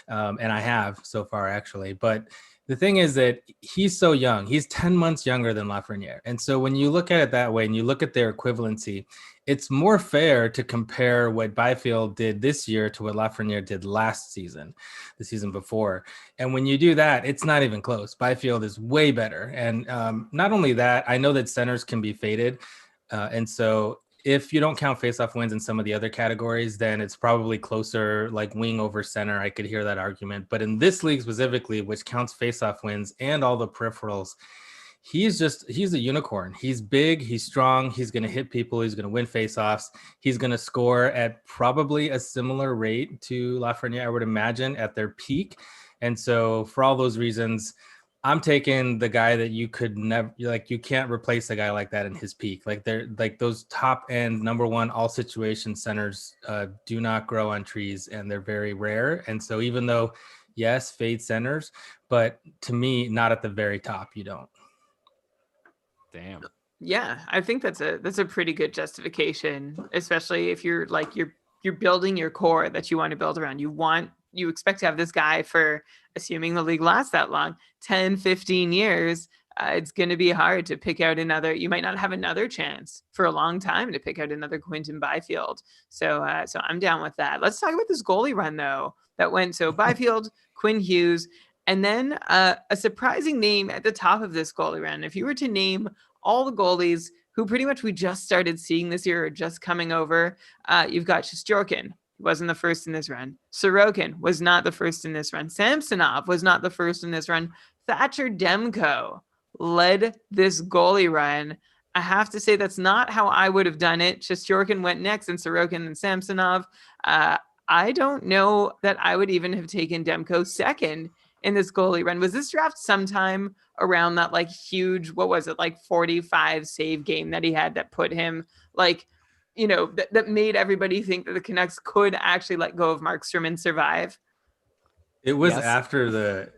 and I have so far actually. But the thing is that he's so young; he's 10 months younger than Lafreniere, and so when you look at it that way, and you look at their equivalency, it's more fair to compare what Byfield did this year to what Lafreniere did last season, the season before. And when you do that, it's not even close. Byfield is way better. And not only that, I know that centers can be faded. And so if you don't count faceoff wins in some of the other categories, then it's probably closer like wing over center. I could hear that argument. But in this league specifically, which counts faceoff wins and all the peripherals, he's a unicorn. He's big, he's strong, he's going to hit people, he's going to win faceoffs, he's going to score at probably a similar rate to Lafreniere, I would imagine, at their peak. And so for all those reasons, I'm taking the guy that you could never, like, you can't replace a guy like that in his peak. Like they're like those top end number one all situation centers do not grow on trees, and they're very rare. And so even though, yes, fade centers, but to me, not at the very top, you don't. Damn. Yeah, I think that's a pretty good justification, especially if you're building your core that you want to build around. You expect to have this guy for, assuming the league lasts that long, 10, 15 years. It's going to be hard to pick out another. You might not have another chance for a long time to pick out another Quinton Byfield. So I'm down with that. Let's talk about this goalie run though that went. So Byfield, Quinn Hughes, and then a surprising name at the top of this goalie run. If you were to name all the goalies who pretty much we just started seeing this year or just coming over, you've got Shesterkin. He wasn't the first in this run. Sorokin was not the first in this run. Samsonov was not the first in this run. Thatcher Demko led this goalie run. I have to say that's not how I would have done it. Shesterkin went next, and Sorokin and Samsonov. I don't know that I would even have taken Demko second in this goalie run. Was this draft sometime around that like huge, what was it, like 45 save game that he had that put him like, that made everybody think that the Canucks could actually let go of Markstrom and survive? It was after,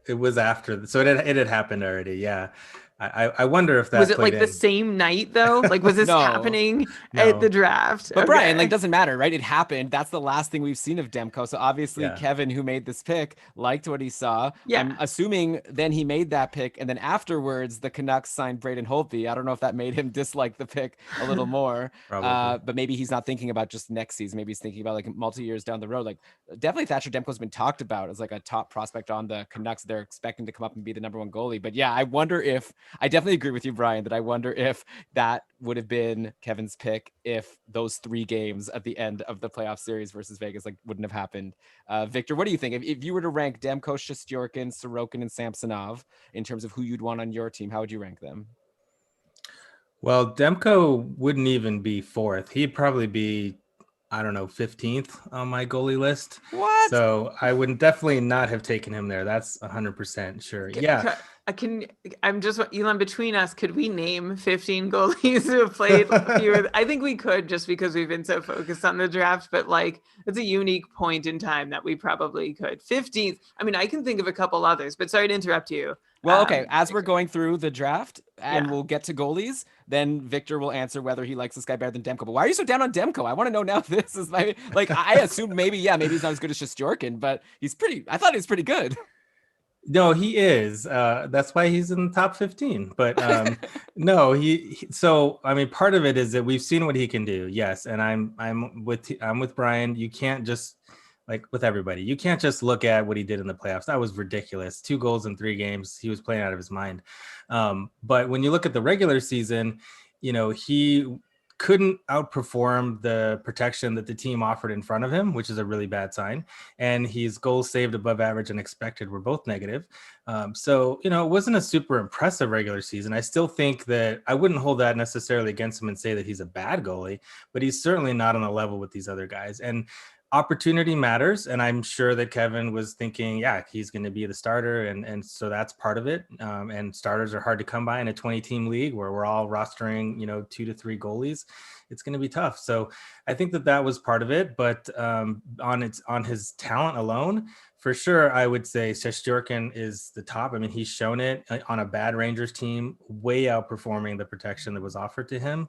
so it had happened already. Yeah. I wonder if that was it like the same night though? Like, was this happening at the draft? But Brian, like, doesn't matter, right? It happened. That's the last thing we've seen of Demko. So obviously Kevin, who made this pick, liked what he saw. Yeah. I'm assuming then he made that pick, and then afterwards the Canucks signed Braden Holtby. I don't know if that made him dislike the pick a little more. But maybe he's not thinking about just next season. Maybe he's thinking about like multi-years down the road. Like definitely Thatcher Demko's been talked about as like a top prospect on the Canucks. They're expecting to come up and be the number one goalie. But yeah, I definitely agree with you, Brian, that I wonder if that would have been Kevin's pick if those 3 games at the end of the playoff series versus Vegas like wouldn't have happened. Victor, what do you think? If you were to rank Demko, Shesterkin, Sorokin, and Samsonov in terms of who you'd want on your team, how would you rank them? Well, Demko wouldn't even be 4th. He'd probably be, I don't know, 15th on my goalie list. What? So I would definitely not have taken him there. That's 100% sure. Yeah. I'm just, Elon, between us, could we name 15 goalies who have played fewer? I think we could, just because we've been so focused on the draft, but like, it's a unique point in time that we probably could. 15th. I mean, I can think of a couple others, but sorry to interrupt you. Well, okay. As we're going through the draft and we'll get to goalies, then Victor will answer whether he likes this guy better than Demko. But why are you so down on Demko? I want to know now. This is my like. I assumed maybe he's not as good as Shesterkin, but I thought he was pretty good. No, he is. That's why he's in the top 15. But no, so I mean, part of it is that we've seen what he can do. Yes, and I'm with Brian. You can't just, like with everybody, you can't just look at what he did in the playoffs. That was ridiculous. 2 goals in 3 games. He was playing out of his mind. But when you look at the regular season, he couldn't outperform the protection that the team offered in front of him, which is a really bad sign. And his goals saved above average and expected were both negative. So, it wasn't a super impressive regular season. I still think that I wouldn't hold that necessarily against him and say that he's a bad goalie, but he's certainly not on the level with these other guys. And opportunity matters. And I'm sure that Kevin was thinking, yeah, he's going to be the starter. And so that's part of it. And starters are hard to come by in a 20-team league where we're all rostering, 2 to 3 goalies. It's going to be tough. So I think that was part of it. But on his talent alone, for sure, I would say Shesterkin is the top. I mean, he's shown it on a bad Rangers team, way outperforming the protection that was offered to him.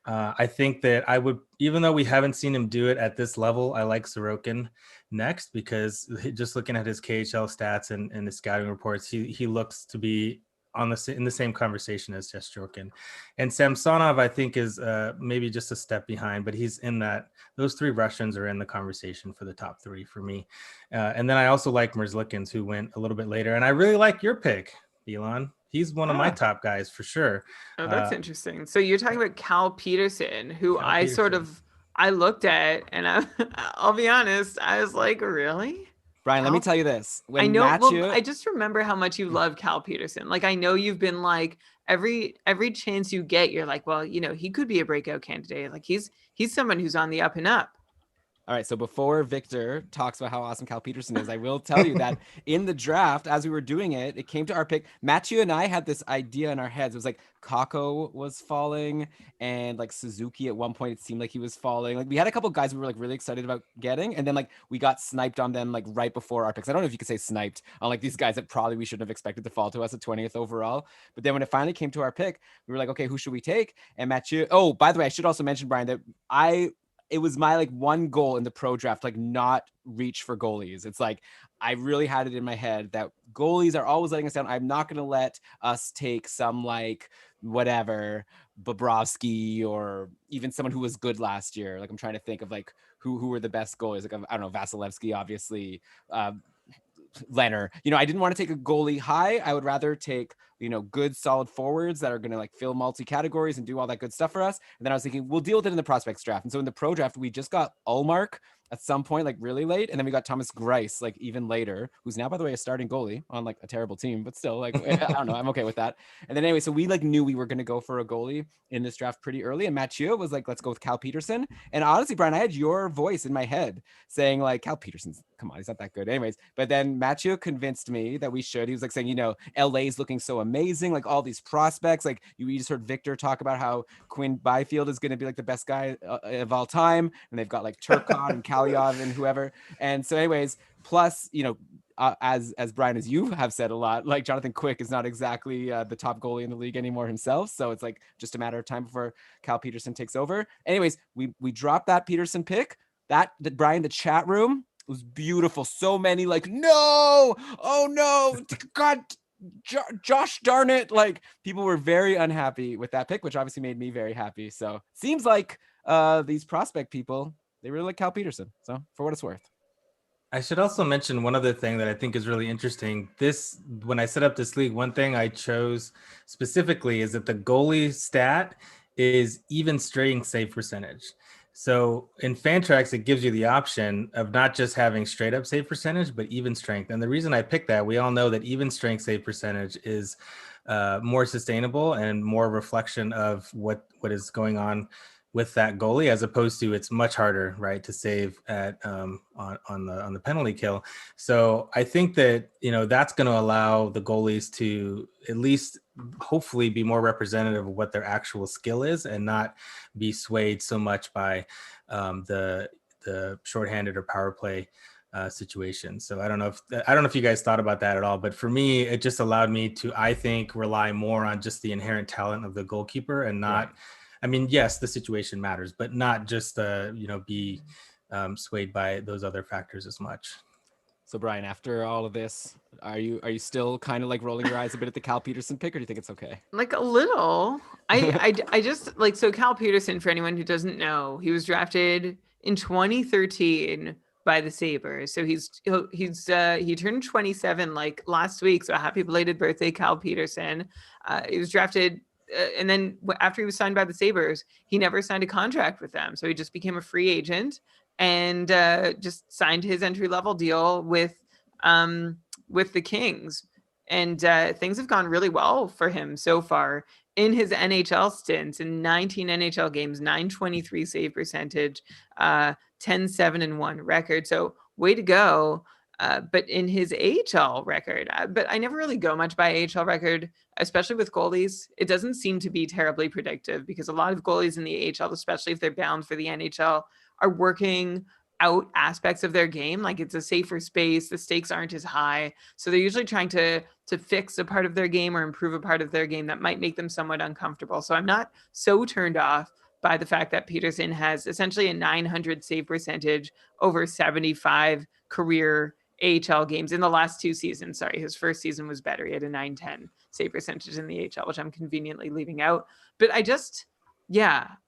I think that I would, even though we haven't seen him do it at this level, I like Sorokin next because just looking at his KHL stats and his scouting reports, he looks to be in the same conversation as Shesterkin. And Samsonov, I think, is maybe just a step behind, but he's in that. Those 3 Russians are in the conversation for the top 3 for me. And then I also like Merzlikins, who went a little bit later. And I really like your pick, Elon. He's one of my top guys for sure. Oh, that's interesting. So you're talking about Cal Peterson, who I looked at, and I'll be honest, I was like, really? Brian, let me tell you this. I know. I just remember how much you love Cal Peterson. Like, I know you've been like every chance you get, you're like, well, he could be a breakout candidate. Like he's someone who's on the up and up. All right, so before Victor talks about how awesome Cal Peterson is, I will tell you that in the draft, as we were doing it, it came to our pick. Matthew and I had this idea in our heads. It was like Kakko was falling, and like Suzuki at one point, it seemed like he was falling. Like we had a couple guys we were like really excited about getting, and then like we got sniped on them like right before our picks. I don't know if you could say sniped on like these guys that probably we shouldn't have expected to fall to us at 20th overall. But then when it finally came to our pick, we were like, okay, who should we take? And Matthew. Oh, by the way, I should also mention, Brian, that it was my like one goal in the pro draft, like not reach for goalies. It's like, I really had it in my head that goalies are always letting us down. I'm not going to let us take some like whatever Bobrovsky or even someone who was good last year. Like I'm trying to think of like who were the best goalies. Like, I don't know, Vasilevsky, obviously, Leonard. I didn't want to take a goalie high. I would rather take, good solid forwards that are going to like fill multi categories and do all that good stuff for us. And then I was thinking, we'll deal with it in the prospects draft. And so in the pro draft, we just got Ullmark at some point, like really late. And then we got Thomas Greiss, like even later, who's now, by the way, a starting goalie on like a terrible team, but still like, I don't know. I'm okay with that. And then anyway, so we like knew we were going to go for a goalie in this draft pretty early. And Mathieu was like, let's go with Cal Peterson. And honestly, Brian, I had your voice in my head saying like, Cal Peterson's, come on, he's not that good. Anyways, but then Mathieu convinced me that we should. He was like saying, LA's looking so amazing, like all these prospects. Like you just heard Victor talk about how Quinn Byfield is going to be like the best guy of all time. And they've got like Turcotte and Kalyov and whoever. And so anyways, plus, as Brian, as you have said a lot, like Jonathan Quick is not exactly the top goalie in the league anymore himself. So it's like just a matter of time before Cal Peterson takes over. Anyways, we dropped that Peterson pick. That Brian, the chat room was beautiful. So many like, no, oh no, God, Josh, darn it. Like people were very unhappy with that pick, which obviously made me very happy. So seems like these prospect people, they really like Cal Peterson. So for what it's worth. I should also mention one other thing that I think is really interesting. When I set up this league, one thing I chose specifically is that the goalie stat is even straying save percentage. So in Fantrax, it gives you the option of not just having straight up save percentage, but even strength. And the reason I picked that, we all know that even strength save percentage is more sustainable and more reflection of what is going on with that goalie, as opposed to it's much harder, right, to save at on the penalty kill. So I think that that's going to allow the goalies to at least hopefully be more representative of what their actual skill is and not be swayed so much by the shorthanded or power play situation. So I don't know if you guys thought about that at all, but for me, it just allowed me to, I think, rely more on just the inherent talent of the goalkeeper and not, I mean, yes, the situation matters, but not just be swayed by those other factors as much. So Brian, after all of this, are you still kind of like rolling your eyes a bit at the Cal Peterson pick, or do you think it's okay? Like a little. I just like, so Cal Peterson, for anyone who doesn't know, he was drafted in 2013 by the Sabres. So he turned 27 like last week. So happy belated birthday, Cal Peterson. He was drafted. And then after he was signed by the Sabres, he never signed a contract with them. So he just became a free agent and just signed his entry level deal with the Kings. And things have gone really well for him so far in his NHL stints. In 19 NHL games, 923 save percentage, 10-7-1 record. So way to go. But in his AHL record, but I never really go much by AHL record, especially with goalies. It doesn't seem to be terribly predictive because a lot of goalies in the AHL, especially if they're bound for the NHL, are working out aspects of their game. Like it's a safer space. The stakes aren't as high. So they're usually trying to fix a part of their game or improve a part of their game that might make them somewhat uncomfortable. So I'm not so turned off by the fact that Peterson has essentially a 900 save percentage over 75 career AHL games in the last 2 seasons. Sorry, his first season was better. He had a 910 save percentage in the AHL, which I'm conveniently leaving out. But I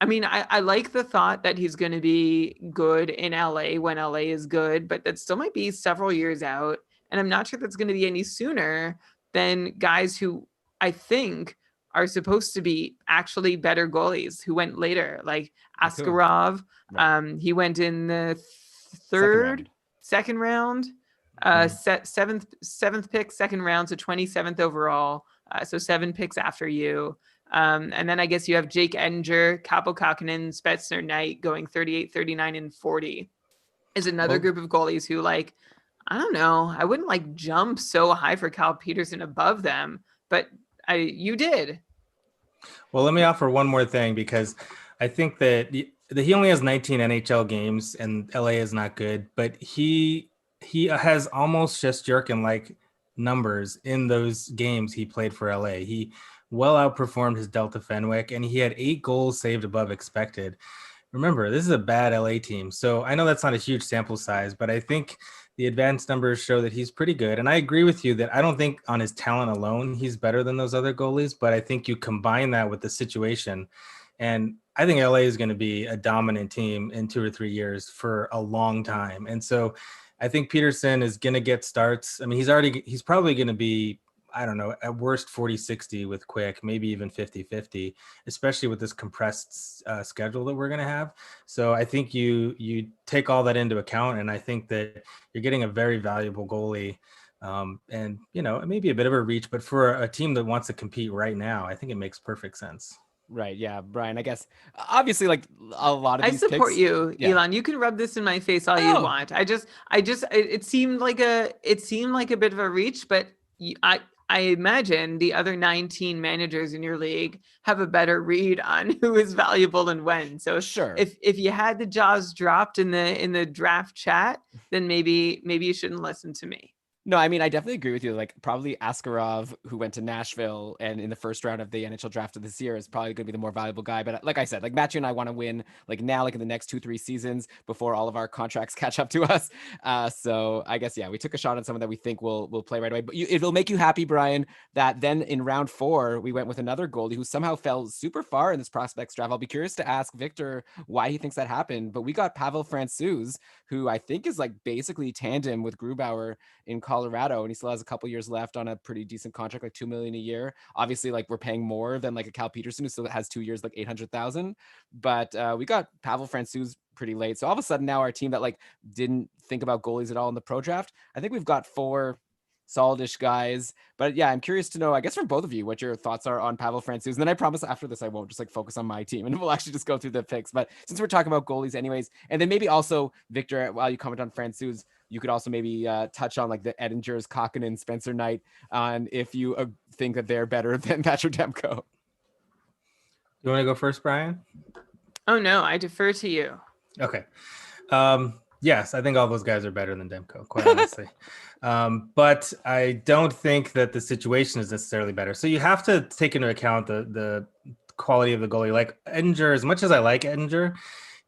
mean, I like the thought that he's going to be good in LA when LA is good, but that still might be several years out. And I'm not sure that's going to be any sooner than guys who I think are supposed to be actually better goalies who went later, like Askarov. Right. He went in the second round. Seventh pick, second round, so 27th overall. So 7 picks after you. And then I guess you have Jake Edinger, Kaapo Kakkonen, Spetsner Knight going 38, 39, and 40 is another group of goalies who, like, I don't know, I wouldn't like jump so high for Cal Peterson above them, but you did. Well, let me offer one more thing, because I think that he only has 19 NHL games and LA is not good, but he has almost just Jerkin-like numbers in those games he played for LA. He well outperformed his Delta Fenwick, and he had 8 goals saved above expected. Remember, this is a bad LA team. So I know that's not a huge sample size, but I think the advanced numbers show that he's pretty good. And I agree with you that I don't think on his talent alone, he's better than those other goalies, but I think you combine that with the situation. And I think LA is going to be a dominant team in 2 or 3 years for a long time. And so I think Peterson is going to get starts. I mean, he's probably going to be, I don't know, at worst 40-60 with Quick, maybe even 50-50, especially with this compressed schedule that we're going to have. So I think you take all that into account, and I think that you're getting a very valuable goalie. And, it may be a bit of a reach, but for a team that wants to compete right now, I think it makes perfect sense. Right. Yeah. Brian, I guess obviously like a lot of these support picks, you, Elon. You can rub this in my face all you want. It seemed like a bit of a reach, but I imagine the other 19 managers in your league have a better read on who is valuable and when. So sure, if you had the jaws dropped in the draft chat, then maybe you shouldn't listen to me. No, I mean, I definitely agree with you. Like, probably Askarov, who went to Nashville and in the first round of the NHL draft of this year, is probably going to be the more valuable guy. But like I said, like Matthew and I want to win like now, like in the next 2-3 seasons before all of our contracts catch up to us. So I guess, we took a shot on someone that we think will play right away. But it'll make you happy, Brian, that then in round 4, we went with another goalie who somehow fell super far in this prospects draft. I'll be curious to ask Victor why he thinks that happened. But we got Pavel Francouz, who I think is like basically tandem with Grubauer in Colorado, and he still has a couple years left on a pretty decent contract, like $2 million a year. Obviously, like we're paying more than like a Cal Peterson, who still has 2 years, like $800,000. But we got Pavel Francouz pretty late, so all of a sudden now our team that like didn't think about goalies at all in the pro draft, I think we've got 4 solidish guys. But I'm curious to know, I guess from both of you, what your thoughts are on Pavel Francouz. And then I promise after this, I won't just like focus on my team and we'll actually just go through the picks. But since we're talking about goalies anyways, and then maybe also Victor, while you comment on Francouz, you could also maybe touch on like the Edingers, Kakkonen, Spencer Knight, on if you think that they're better than Thatcher Demko. You want to go first, Brian? Oh no, I defer to you. Okay. Yes, I think all those guys are better than Demko, quite honestly. But I don't think that the situation is necessarily better. So you have to take into account the quality of the goalie. Like Edinger, as much as I like Edinger,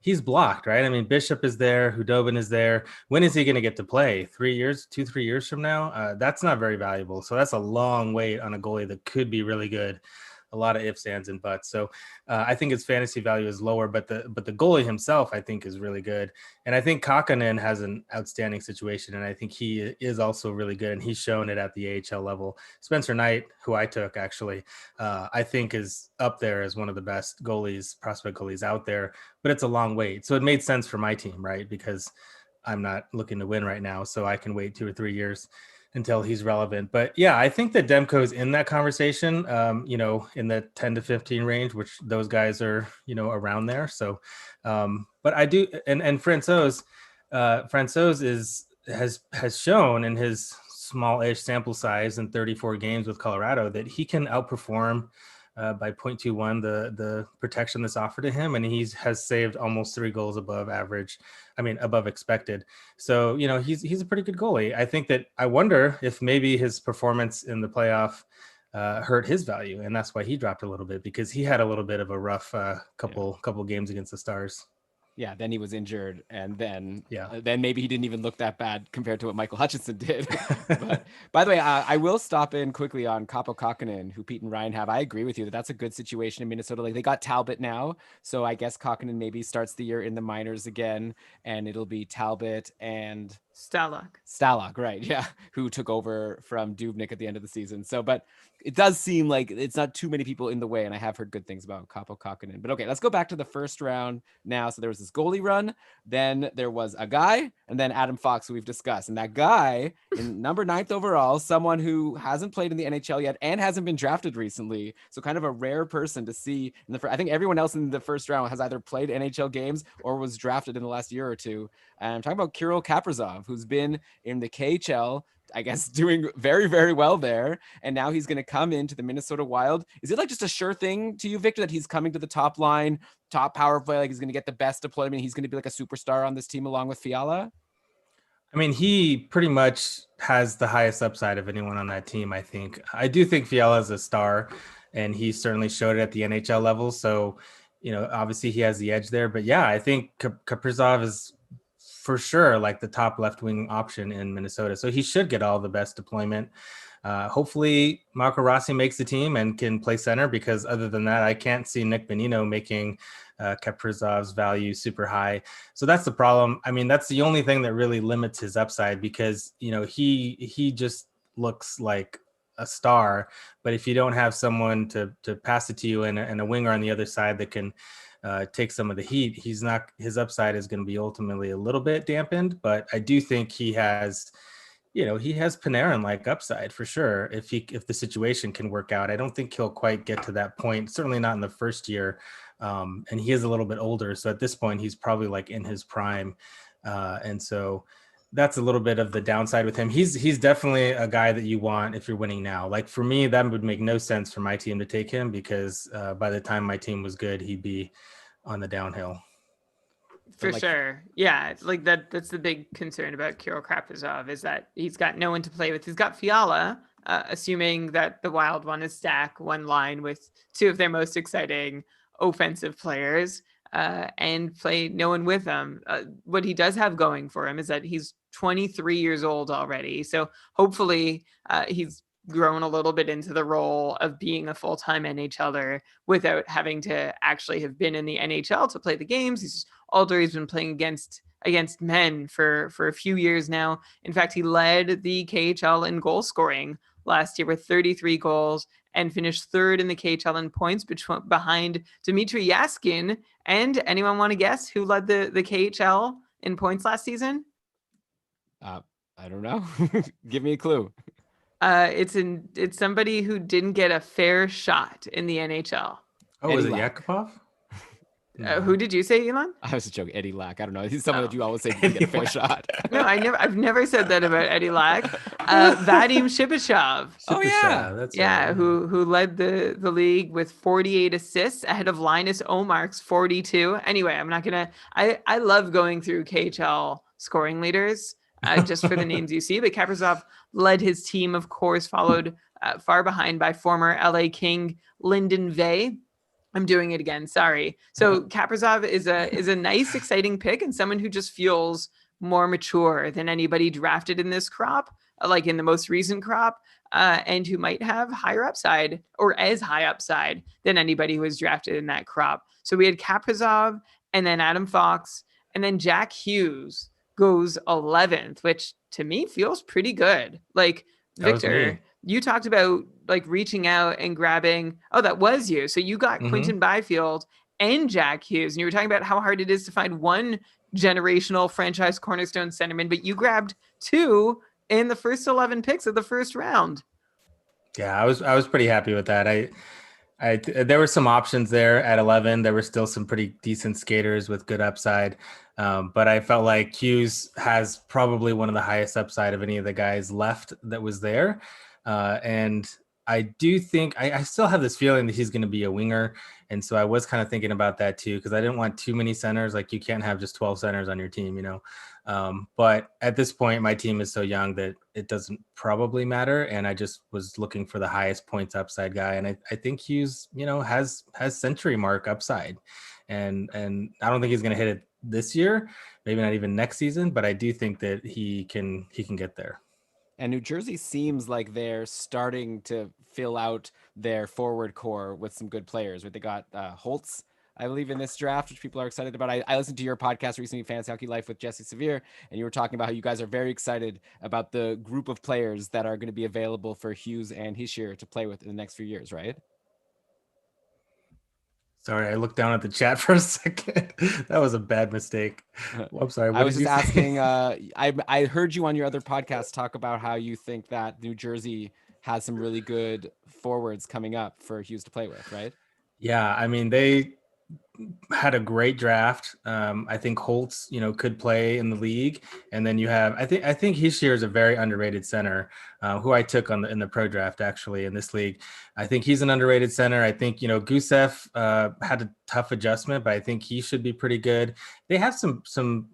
he's blocked, right? I mean, Bishop is there, Hudobin is there. When is he going to get to play? 3 years, 2-3 years from now? That's not very valuable. So that's a long wait on a goalie that could be really good. A lot of ifs, ands, and buts. So I think his fantasy value is lower, but the goalie himself, I think, is really good. And I think Kakkonen has an outstanding situation, and I think he is also really good, and he's shown it at the AHL level. Spencer Knight, who I took actually, I think is up there as one of the best goalies, prospect goalies out there, but it's a long wait. So it made sense for my team, right? Because I'm not looking to win right now, so I can wait 2 or 3 years until he's relevant. But yeah, I think that Demko's in that conversation, in the 10 to 15 range, which those guys are, around there. So, but I do, and Francouz has shown in his small-ish sample size in 34 games with Colorado that he can outperform by 0.21 the protection that's offered to him, and has saved almost 3 goals above average. I mean, above expected. So he's a pretty good goalie. I think that I wonder if maybe his performance in the playoff hurt his value, and that's why he dropped a little bit, because he had a little bit of a rough couple games against the Stars. Yeah, then he was injured, and then maybe he didn't even look that bad compared to what Michael Hutchinson did. But by the way, I will stop in quickly on Kaapo Kakkonen, who Pete and Ryan have. I agree with you that that's a good situation in Minnesota. Like, they got Talbot now, so I guess Kakkonen maybe starts the year in the minors again, and it'll be Talbot and Stalag, right? Yeah, who took over from Dubnyk at the end of the season. So, but it does seem like it's not too many people in the way, and I have heard good things about Kaapo Kakkonen. But okay, let's go back to the first round now. So there was this goalie run, then there was a guy, and then Adam Fox, who we've discussed. And that guy, in number 9th overall, someone who hasn't played in the NHL yet and hasn't been drafted recently. So kind of a rare person to see in the I think everyone else in the first round has either played NHL games or was drafted in the last year or two. And I'm talking about Kirill Kaprizov, who's been in the KHL, I guess, doing very, very well there. And now he's going to come into the Minnesota Wild. Is it like just a sure thing to you, Victor, that he's coming to the top line, top power play, like he's going to get the best deployment? He's going to be like a superstar on this team along with Fiala? I mean, he pretty much has the highest upside of anyone on that team, I think. I do think Fiala is a star, and he certainly showed it at the NHL level. So, obviously he has the edge there. But yeah, I think Kaprizov is for sure like the top left wing option in Minnesota. So he should get all the best deployment. Hopefully Marco Rossi makes the team and can play center, because other than that, I can't see Nick Bonino making Kaprizov's value super high. So that's the problem. I mean, that's the only thing that really limits his upside, because, he just looks like a star, but if you don't have someone to pass it to you and a winger on the other side that can take some of the heat, his upside is going to be ultimately a little bit dampened. But I do think he has Panarin-like upside for sure. If the situation can work out, I don't think he'll quite get to that point. Certainly not in the first year. And he is a little bit older. So at this point, he's probably like in his prime. And so that's a little bit of the downside with him. He's definitely a guy that you want if you're winning now. Like for me, that would make no sense for my team to take him, because by the time my team was good, he'd be on the downhill. For sure. Yeah. It's like that's the big concern about Kirill Kaprizov, is that he's got no one to play with. He's got Fiala, assuming that the Wild want to stack one line with 2 of their most exciting offensive players and play no one with them. What he does have going for him is that he's 23 years old already. So hopefully he's grown a little bit into the role of being a full-time NHLer without having to actually have been in the NHL to play the games. He's just older. He's been playing against men for a few years now. In fact, he led the KHL in goal scoring last year with 33 goals and finished 3rd in the KHL in points behind Dmitry Yaskin. And anyone want to guess who led the KHL in points last season? I don't know. Give me a clue. It's somebody who didn't get a fair shot in the NHL. Oh, was it Yakupov? Who did you say, Elon? I was just joking. Eddie Lack. I don't know. He's someone that you always say didn't get a fair shot. No, I've never said that about Eddie Lack. Vadim Shipachyov. Oh yeah, that's right. Who led the league with 48 assists ahead of Linus Omark's 42. Anyway, I'm not gonna. I love going through KHL scoring leaders, just for the names you see. But Kaprizov led his team, of course, followed far behind by former LA King Lyndon Vey. I'm doing it again. Sorry. So Kaprizov is a nice, exciting pick, and someone who just feels more mature than anybody drafted in this crop, like in the most recent crop, and who might have higher upside, or as high upside than anybody who was drafted in that crop. So we had Kaprizov, and then Adam Fox, and then Jack Hughes goes 11th, which to me feels pretty good. Like, That was Victor, me. you talked about like reaching out and grabbing. Oh, that was you. So you got Quinton Byfield and Jack Hughes, and you were talking about how hard it is to find one generational franchise cornerstone centerman, but you grabbed two in the first 11 picks of the first round. Yeah, I was pretty happy with that. There were some options there at 11. There were still some pretty decent skaters with good upside. But I felt like Hughes has probably one of the highest upside of any of the guys left that was there. And I do think I still have this feeling that he's going to be a winger. And so I was kind of thinking about that too, because I didn't want too many centers. Like, you can't have just 12 centers on your team, you know. But at this point, my team is so young that it doesn't probably matter. And I just was looking for the highest points upside guy. And I think Hughes, you know, has century mark upside. And I don't think he's going to hit it this year, maybe not even next season, but I do think that he can get there. And New Jersey seems like they're starting to fill out their forward core with some good players. Right? They got Holtz, I believe, in this draft, which people are excited about. I listened to your podcast recently, Fantasy Hockey Life, with Jesse Severe, and you were talking about how you guys are very excited about the group of players that are going to be available for Hughes and Hischier to play with in the next few years, right? Sorry, I looked down at the chat for a second. That was a bad mistake. Well, I'm sorry. What I was did just you say? asking. I heard you on your other podcast talk about how you think that New Jersey has some really good forwards coming up for Hughes to play with, right? Yeah, I mean, they had a great draft. I think Holtz, you know, could play in the league, and then you have I think Hischier is a very underrated center, who I took in the pro draft actually in this league. I think he's an underrated center. I think, you know, Gusev had a tough adjustment, but I think he should be pretty good. They have some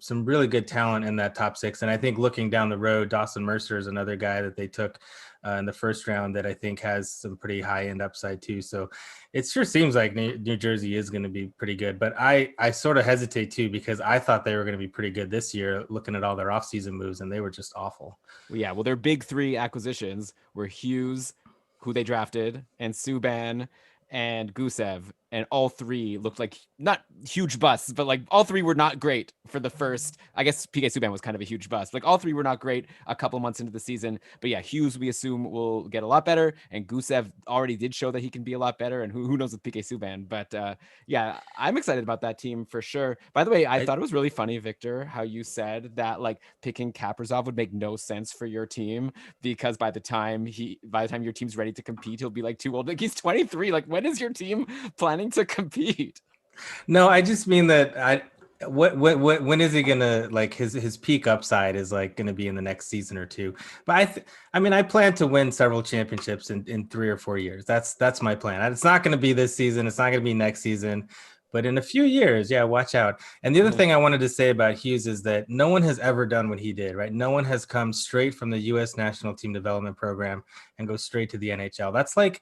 really good talent in that top six, and I think looking down the road, Dawson Mercer is another guy that they took in the first round that I think has some pretty high end upside too. So it sure seems like New Jersey is going to be pretty good, but I sort of hesitate too, because I thought they were going to be pretty good this year looking at all their offseason moves, and they were just awful. Well, yeah. Well, their big three acquisitions were Hughes, who they drafted, and Subban and Gusev, and all three looked like not huge busts, but like all three were not great for the first. I guess PK Subban was kind of a huge bust. Like all three were not great a couple months into the season. But yeah, Hughes we assume will get a lot better, and Gusev already did show that he can be a lot better. And who knows with PK Subban? But yeah, I'm excited about that team for sure. By the way, I thought it was really funny, Victor, how you said that like picking Kaprizov would make no sense for your team because by the time your team's ready to compete, he'll be like too old. Like he's 23. Like when is your team planning to compete? No, I just mean that when is he gonna, like, his peak upside is like gonna be in the next season or two. But I plan to win several championships in 3 or 4 years. That's my plan. It's not gonna be this season. It's not gonna be next season. But in a few years, yeah, watch out. And the other thing I wanted to say about Hughes is that no one has ever done what he did, right? No one has come straight from the U.S. National Team Development Program and go straight to the NHL. That's like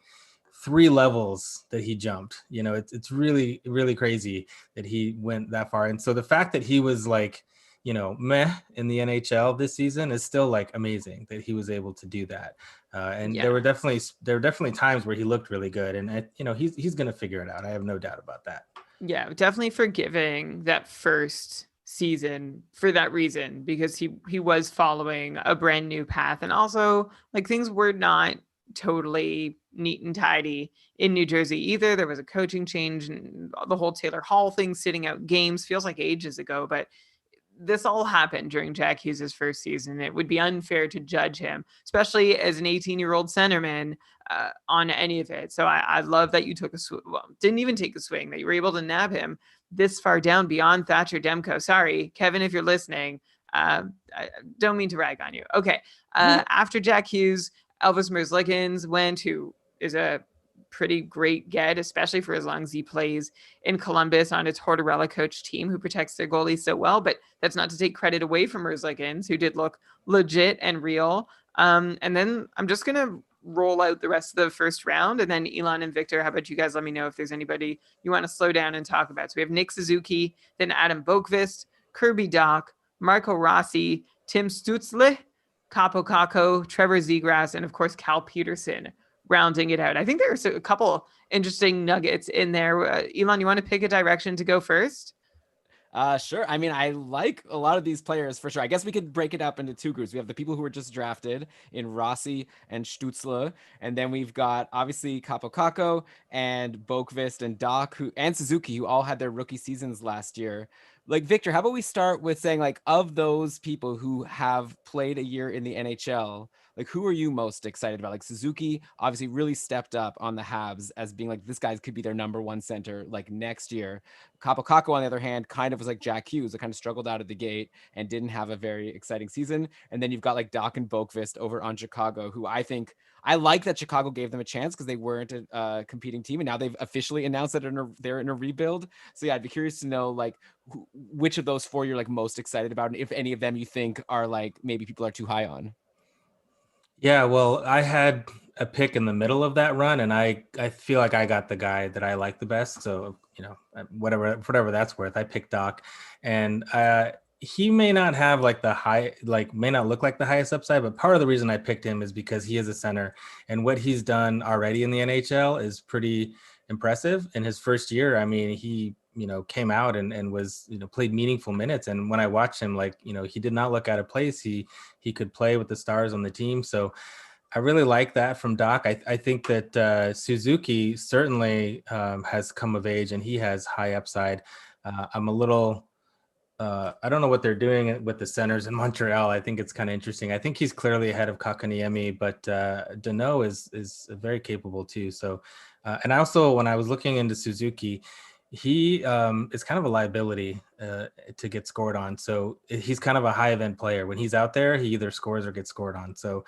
3 levels that he jumped. You know, it's really, really crazy that he went that far. And so the fact that he was like, you know, meh in the NHL this season is still like amazing that he was able to do that. And there were definitely times where he looked really good, and you know, he's going to figure it out. I have no doubt about that. Yeah, definitely forgiving that first season for that reason, because he was following a brand new path, and also like things were not totally neat and tidy in New Jersey either. There was a coaching change, and the whole Taylor Hall thing, sitting out games, feels like ages ago, but this all happened during Jack Hughes' first season. It would be unfair to judge him, especially as an 18-year-old centerman, on any of it. So I love that you took didn't even take a swing, that you were able to nab him this far down beyond Thatcher Demko. Sorry, Kevin, if you're listening, I don't mean to rag on you. Okay. After Jack Hughes, Elvis Merzlikins who is a pretty great get, especially for as long as he plays in Columbus on a Tortorella coach team who protects their goalies so well. But that's not to take credit away from Merzlikins, who did look legit and real. And then I'm just going to roll out the rest of the first round. And then Elon and Victor, how about you guys let me know if there's anybody you want to slow down and talk about. So we have Nick Suzuki, then Adam Boqvist, Kirby Doc, Marco Rossi, Tim Stutzle, Capo Caco, Trevor Zegras, and of course Cal Peterson rounding it out. I think there's a couple interesting nuggets in there. Elon, you want to pick a direction to go first? Sure. I mean, I like a lot of these players for sure. I guess we could break it up into two groups. We have the people who were just drafted in Rossi and Stutzle, and then we've got obviously Capo Caco and Boqvist and Doc and Suzuki, who all had their rookie seasons last year. Like, Victor, how about we start with saying, like, of those people who have played a year in the NHL, like, who are you most excited about? Like, Suzuki obviously really stepped up on the Habs as being like, this guy could be their number one center like next year. Capo Caco, on the other hand, kind of was like Jack Hughes, that kind of struggled out of the gate and didn't have a very exciting season. And then you've got like Doc and Boqvist over on Chicago, who I think I like that Chicago gave them a chance because they weren't a competing team, and now they've officially announced that they're in a rebuild. So yeah, I'd be curious to know like which of those four you're like most excited about, and if any of them you think are like maybe people are too high on. Yeah, well, I had a pick in the middle of that run, and I feel like I got the guy that I like the best. So whatever that's worth, I picked Doc, and he may not have like may not look like the highest upside, but part of the reason I picked him is because he is a center, and what he's done already in the NHL is pretty impressive. In his first year, I mean, he came out and was played meaningful minutes, and when I watched him, like he did not look out of place. He could play with the stars on the team, so I really like that from Doc. I think that Suzuki certainly has come of age, and he has high upside. I'm a little I don't know what they're doing with the centers in Montreal. I think it's kind of interesting. I think he's clearly ahead of Kakaniemi, but Dano is very capable too. So, and also when I was looking into Suzuki, he is kind of a liability to get scored on. So he's kind of a high event player. When he's out there, he either scores or gets scored on. So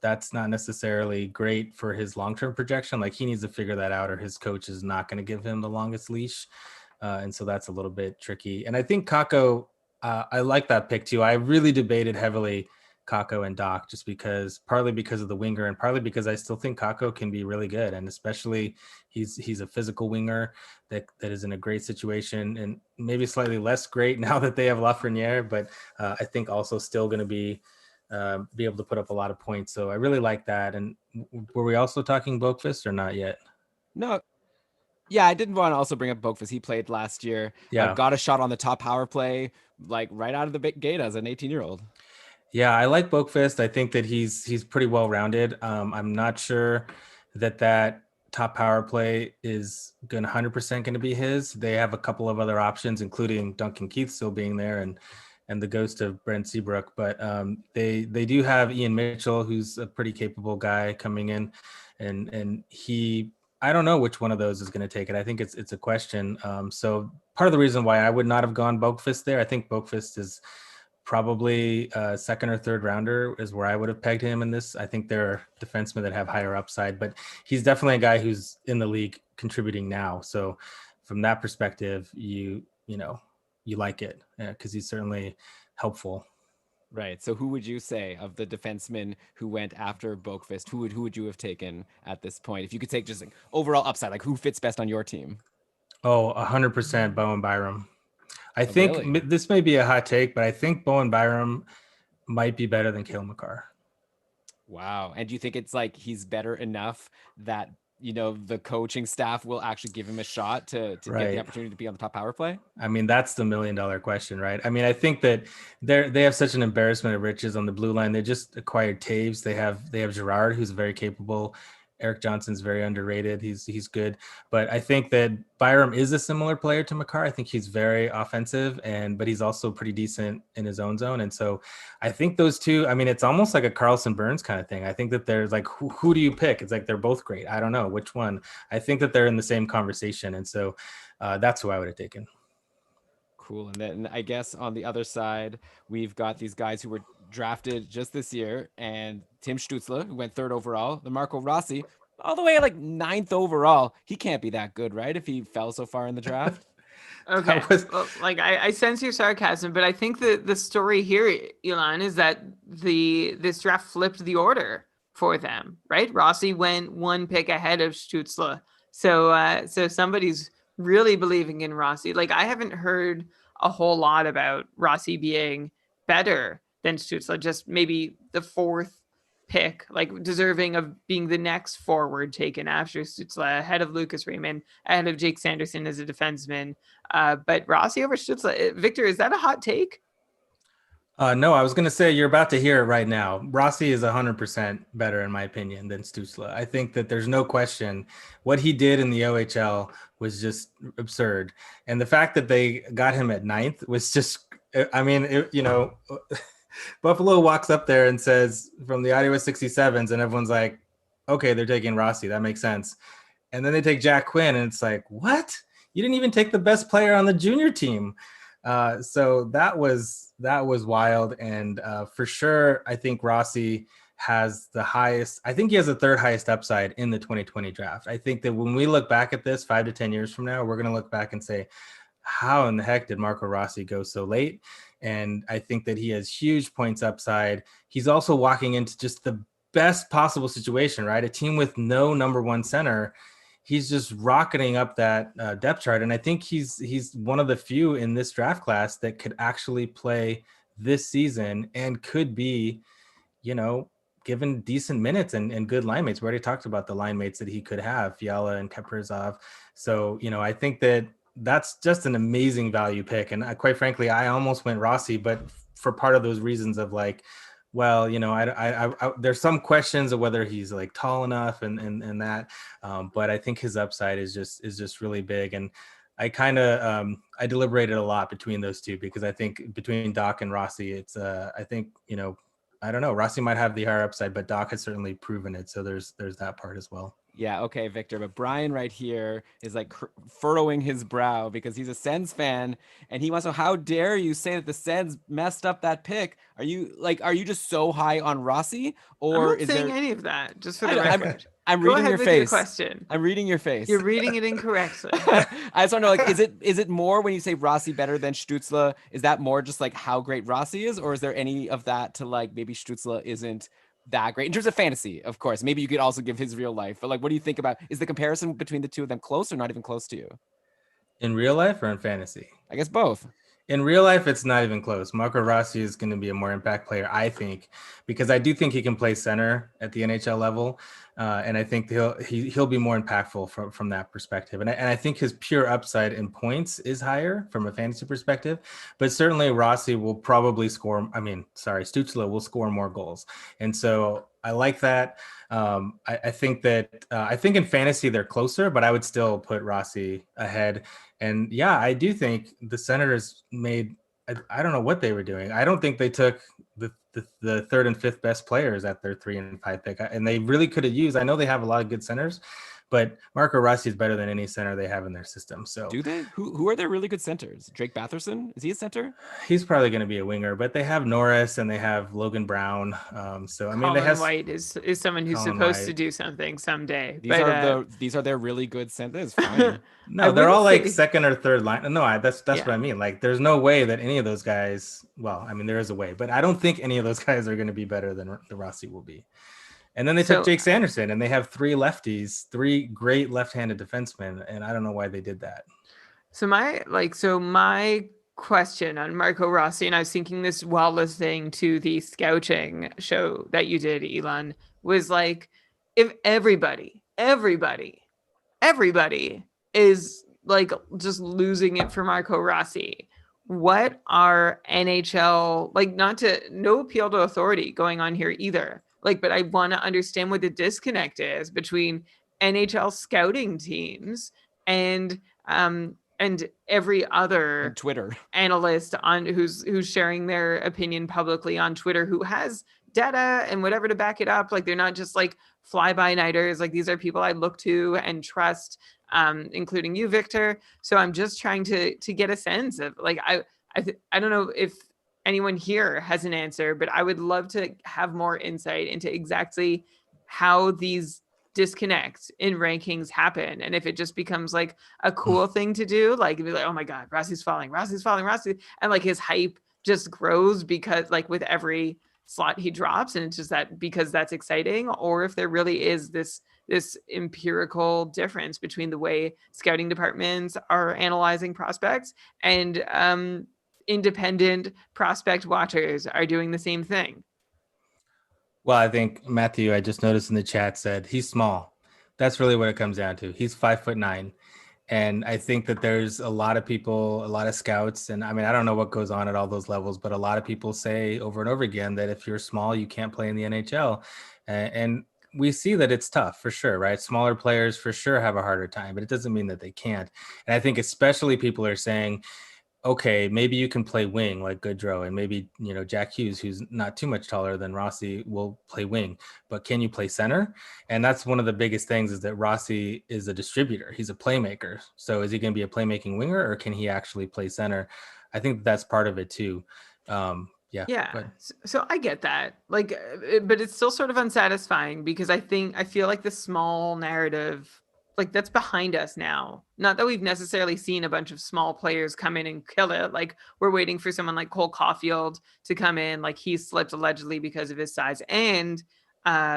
that's not necessarily great for his long-term projection. Like he needs to figure that out, or his coach is not going to give him the longest leash. And so that's a little bit tricky. And I think Kakko, I like that pick too. I really debated heavily Kakko and Doc, just partly because of the winger, and partly because I still think Kakko can be really good. And especially he's a physical winger that is in a great situation, and maybe slightly less great now that they have Lafreniere, but I think also still going to be able to put up a lot of points. So I really like that. And were we also talking Boqvist or not yet? No. Yeah, I didn't want to also bring up Boqvist. He played last year. Yeah. Got a shot on the top power play, like right out of the gate as an 18-year-old. Yeah, I like Boqvist. I think that he's pretty well rounded. I'm not sure that top power play is 100% going to be his. They have a couple of other options, including Duncan Keith still being there and the ghost of Brent Seabrook. But they do have Ian Mitchell, who's a pretty capable guy coming in, and I don't know which one of those is going to take it. I think it's a question. So part of the reason why I would not have gone Boqvist there, I think Boqvist is probably second or third rounder is where I would have pegged him in this. I think there are defensemen that have higher upside, but he's definitely a guy who's in the league contributing now. So from that perspective, you like it because he's certainly helpful. Right. So who would you say of the defensemen who went after Boqvist, who would you have taken at this point? If you could take just like overall upside, like who fits best on your team? Oh, 100% Bowen Byram. I think really? This may be a hot take, but I think Bowen Byram might be better than Cale Makar. Wow. And do you think it's like he's better enough that the coaching staff will actually give him a shot to get the opportunity to be on the top power play? I mean, that's the $1 million question, right? I mean, I think that they have such an embarrassment of riches on the blue line. They just acquired Taves. They have Gerard, who's very capable. Eric Johnson's very underrated. He's good. But I think that Byram is a similar player to Makar. I think he's very offensive, but he's also pretty decent in his own zone. And so I think those two, I mean, it's almost like a Karlsson Burns kind of thing. I think that there's like, who do you pick? It's like, they're both great. I don't know which one. I think that they're in the same conversation. And so that's who I would have taken. Cool. And then I guess on the other side, we've got these guys who were drafted just this year, and Tim Stutzle, who went third overall, the Marco Rossi, all the way like 9th overall. He can't be that good, right? If he fell so far in the draft. Okay. was- Well, like I sense your sarcasm, but I think the story here, Elon, is that this draft flipped the order for them, right? Rossi went 1 pick ahead of Stutzla. So somebody's really believing in Rossi. Like I haven't heard a whole lot about Rossi being better than Stutzla, just maybe the 4th pick, like deserving of being the next forward taken after Stutzla, ahead of Lucas Raymond, ahead of Jake Sanderson as a defenseman. But Rossi over Stutzla, Victor, is that a hot take? No, I was going to say you're about to hear it right now. Rossi is 100% better, in my opinion, than Stutzla. I think that there's no question what he did in the OHL was just absurd. And the fact that they got him at 9th was just, I mean, Buffalo walks up there and says from the Iowa 67s, and everyone's like, okay, they're taking Rossi. That makes sense. And then they take Jack Quinn, and it's like, what? You didn't even take the best player on the junior team. So that was wild. And for sure, I think Rossi has the highest. I think he has the 3rd highest upside in the 2020 draft. I think that when we look back at this 5 to 10 years from now, we're going to look back and say, how in the heck did Marco Rossi go so late? And I think that he has huge points upside. He's also walking into just the best possible situation, right? A team with no number 1 center. He's just rocketing up that depth chart. And I think he's one of the few in this draft class that could actually play this season and could be, given decent minutes and good line mates. We already talked about the line mates that he could have, Fiala and Kaprizov. So, I think that's just an amazing value pick. And quite frankly, I almost went Rossi, but for part of those reasons of like, well, I there's some questions of whether he's like tall enough and that, but I think his upside is just really big. And I kind of I deliberated a lot between those two because I think between Doc and Rossi, it's I think I don't know, Rossi might have the higher upside, but Doc has certainly proven it. So there's that part as well. Yeah, okay, Victor. But Brian right here is like furrowing his brow because he's a Sens fan and he wants to know, how dare you say that the Sens messed up that pick? Are you just so high on Rossi? Or I'm not is saying there any of that, just for I the know, record. I'm Go reading ahead your with face. question. I'm reading your face. You're reading it incorrectly. I just want to know, like, is it more when you say Rossi better than Stutzla? Is that more just like how great Rossi is, or is there any of that to like maybe Stutzla isn't that great in terms of fantasy? Of course, maybe you could also give his real life, but like, what do you think about? Is the comparison between the two of them close or not even close to you? In real life or in fantasy? I guess both. In real life, it's not even close. Marco Rossi is going to be a more impact player, I think, because I do think he can play center at the NHL level, and I think he'll be more impactful from that perspective. And I think his pure upside in points is higher from a fantasy perspective, but certainly Rossi will probably score. Stutzla will score more goals, and so I like that. I think that I think in fantasy they're closer, but I would still put Rossi ahead. And yeah, I do think the Senators made, I don't know what they were doing. I don't think they took the 3rd and 5th best players at their 3 and 5 pick. And they really could have used, I know they have a lot of good centers, but Marco Rossi is better than any center they have in their system. So do they? Who are their really good centers? Drake Batherson? Is he a center? He's probably going to be a winger, but they have Norris and they have Logan Brown. So I mean, they have White is someone who's Colin supposed to White. do something someday. These are their really good centers. Fine. No, they're all like 2nd or 3rd line. No, that's Yeah. what I mean. Like, there's no way that any of those guys. Well, I mean, there is a way, but I don't think any of those guys are going to be better than the Rossi will be. And then they took Jake Sanderson, and they have 3 lefties, 3 great left-handed defensemen, and I don't know why they did that. So my question on Marco Rossi, and I was thinking this while listening to the scouting show that you did, Elon, was like, if everybody is like just losing it for Marco Rossi, what are NHL, like, no appeal to authority going on here either. Like, but I want to understand what the disconnect is between NHL scouting teams and every other And Twitter analyst on who's sharing their opinion publicly on Twitter, who has data and whatever to back it up. Like, they're not just like fly-by-nighters. Like, these are people I look to and trust, including you, Victor. So I'm just trying to get a sense of, like, I don't know if anyone here has an answer, but I would love to have more insight into exactly how these disconnect in rankings happen. And if it just becomes like a cool thing to do, like be like, oh my God, Rossi's falling, Rossi. And like his hype just grows because like with every slot he drops, and it's just that because that's exciting, or if there really is this empirical difference between the way scouting departments are analyzing prospects and independent prospect watchers are doing the same thing. Well, I think Matthew, I just noticed in the chat, said he's small. That's really what it comes down to. He's 5'9". And I think that there's a lot of people, a lot of scouts, and I mean, I don't know what goes on at all those levels, but a lot of people say over and over again that if you're small, you can't play in the NHL. And we see that it's tough for sure, right? Smaller players for sure have a harder time, but it doesn't mean that they can't. And I think especially people are saying, okay, maybe you can play wing like Goodrow, and maybe, you know, Jack Hughes, who's not too much taller than Rossi, will play wing, but can you play center? And that's one of the biggest things, is that Rossi is a distributor. He's a playmaker. So is he going to be a playmaking winger, or can he actually play center? I think that's part of it too. Yeah. So I get that. Like, but it's still sort of unsatisfying because I feel like the small narrative, like that's behind us now. Not that we've necessarily seen a bunch of small players come in and kill it. Like we're waiting for someone like Cole Caulfield to come in. Like he slipped allegedly because of his size. And